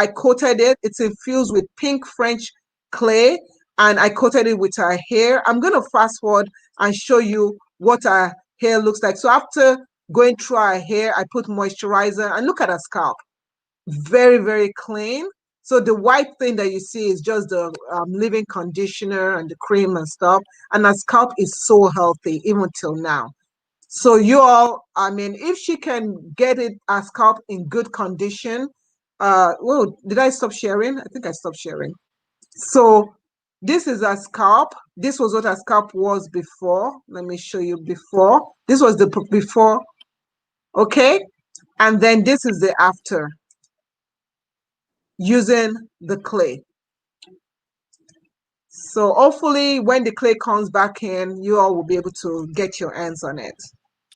Speaker 1: coated it. It's infused with pink French clay, and I coated it with her hair. I'm gonna fast forward and show you what her hair looks like. So after going through her hair, I put moisturizer, and look at her scalp, very, very clean. So the white thing that you see is just the leave-in conditioner and the cream and stuff. And her scalp is so healthy even till now. So you all, I mean, if she can get it, her scalp in good condition. Whoa, did I stop sharing? I think I stopped sharing. So this is a scalp. This was what a scalp was before. Let me show you before. This was the before. Okay. And then this is the after, using the clay. So hopefully when the clay comes back in, you all will be able to get your hands on it.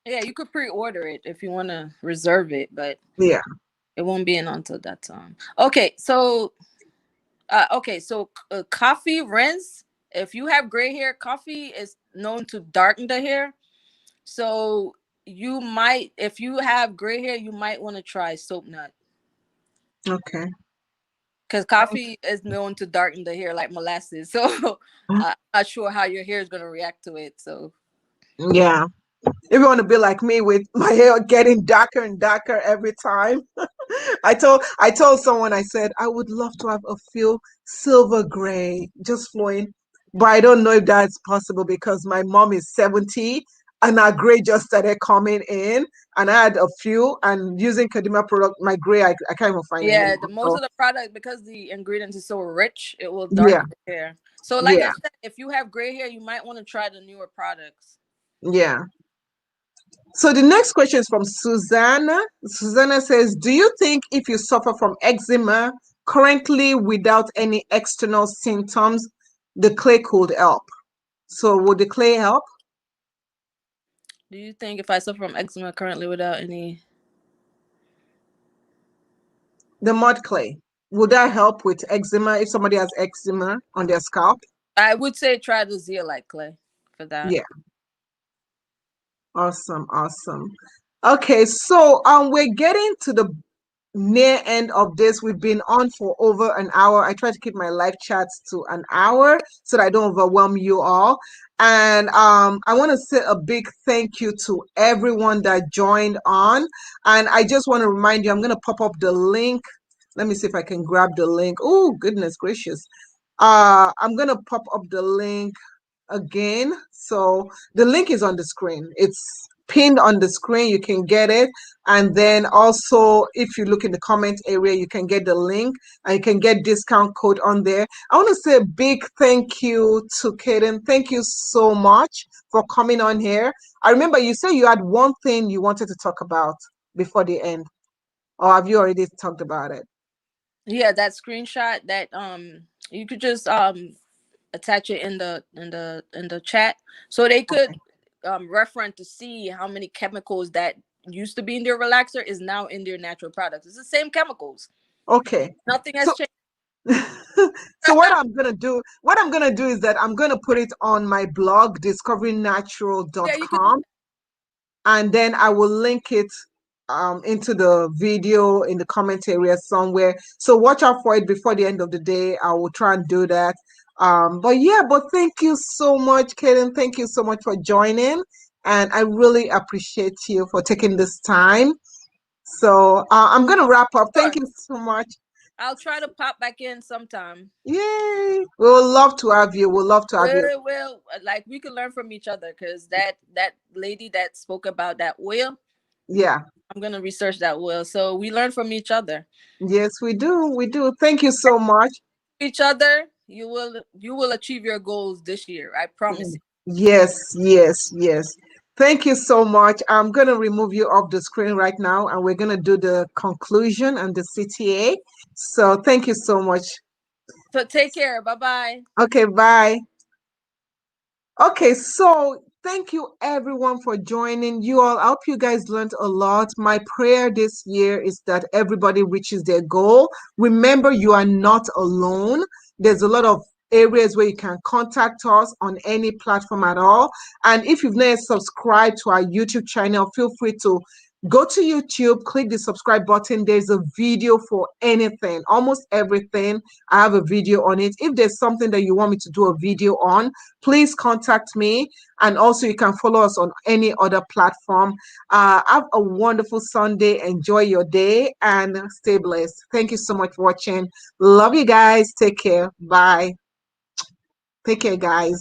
Speaker 2: Yeah, you could pre-order it if you want to reserve it, but
Speaker 1: Yeah.
Speaker 2: it won't be in until that time. Okay, so coffee rinse. If you have gray hair, coffee is known to darken the hair. So you might, if you have gray hair, you might want to try soap nut
Speaker 1: Okay.
Speaker 2: because coffee is known to darken the hair like molasses. So I'm not sure how your hair is gonna react to it. So
Speaker 1: Yeah. If you want to be like me with my hair getting darker and darker every time. I told someone, I said I would love to have a few silver gray just flowing, but I don't know if that's possible because my mom is 70 and our gray just started coming in, and I had a few, and using Kadima product, my gray I can't even find it
Speaker 2: yeah, the
Speaker 1: anymore.
Speaker 2: most
Speaker 1: So
Speaker 2: of the product, because the ingredients is so rich, it will
Speaker 1: yeah,
Speaker 2: darken the hair. So like I
Speaker 1: yeah,
Speaker 2: said, if you have gray hair, you might want to try the newer products.
Speaker 1: yeah. So the next question is from Susanna. Susanna says, do you think if you suffer from eczema currently without any external symptoms, the clay could help? So would the clay help?
Speaker 2: Do you think if I suffer from eczema currently without any?
Speaker 1: The mud clay. Would that help with eczema if somebody has eczema on their scalp?
Speaker 2: I would say try the zeolite clay for that.
Speaker 1: Yeah. Awesome. Awesome. Okay, so we're getting to the near end of this. We've been on for over an hour. I try to keep my live chats to an hour so that I don't overwhelm you all. And I want to say a big thank you to everyone that joined on. And I just want to remind you, I'm going to pop up the link. Let me see if I can grab the link. Oh, goodness gracious. I'm going to pop up the link again. So the link is on the screen. It's pinned on the screen. You can get it. And then also, if you look in the comment area, you can get the link and you can get discount code on there. I want to say a big thank you to Kadine. Thank you so much for coming on here. I remember you said you had one thing you wanted to talk about before the end. Or have you already talked about it?
Speaker 2: Yeah, that screenshot that you could just attach it in the chat so they could reference to see how many chemicals that used to be in their relaxer is now in their natural products. It's the same chemicals.
Speaker 1: Okay.
Speaker 2: Nothing has
Speaker 1: So
Speaker 2: changed.
Speaker 1: so what I'm gonna do is that I'm gonna put it on my blog,
Speaker 2: Yeah, you could.
Speaker 1: discoveringnatural.com, and then I will link it into the video in the comment area somewhere. So watch out for it before the end of the day. I will try and do that. But thank you so much, Kaden. Thank you so much for joining. And I really appreciate you for taking this time. So I'm going to wrap up. Thank
Speaker 2: Sure.
Speaker 1: you so much.
Speaker 2: I'll try to pop back in sometime.
Speaker 1: Yay. We would love to have you. We'd love to have you.
Speaker 2: Well, like we can learn from each other because that lady that spoke about that oil,
Speaker 1: Yeah.
Speaker 2: I'm gonna research that oil. So we learn from each other.
Speaker 1: Yes, we do. We do. Thank you so much.
Speaker 2: Each other, you will achieve your goals this year. I promise you.
Speaker 1: Yes, yes, yes. Thank you so much. I'm going to remove you off the screen right now and we're going to do the conclusion and the CTA. So thank you so much.
Speaker 2: So take care. Bye bye.
Speaker 1: Okay, bye. Okay, so thank you everyone for joining. You all, I hope you guys learned a lot. My prayer this year is that everybody reaches their goal. Remember, you are not alone. There's a lot of areas where you can contact us on any platform at all. And if you've not subscribed to our YouTube channel, feel free to go to YouTube, click the subscribe button. There's a video for anything, almost everything. I have a video on it. If there's something that you want me to do a video on, please contact me. And also, you can follow us on any other platform. Have a wonderful Sunday. Enjoy your day and stay blessed. Thank you so much for watching. Love you guys. Take care. Bye. Take care, guys.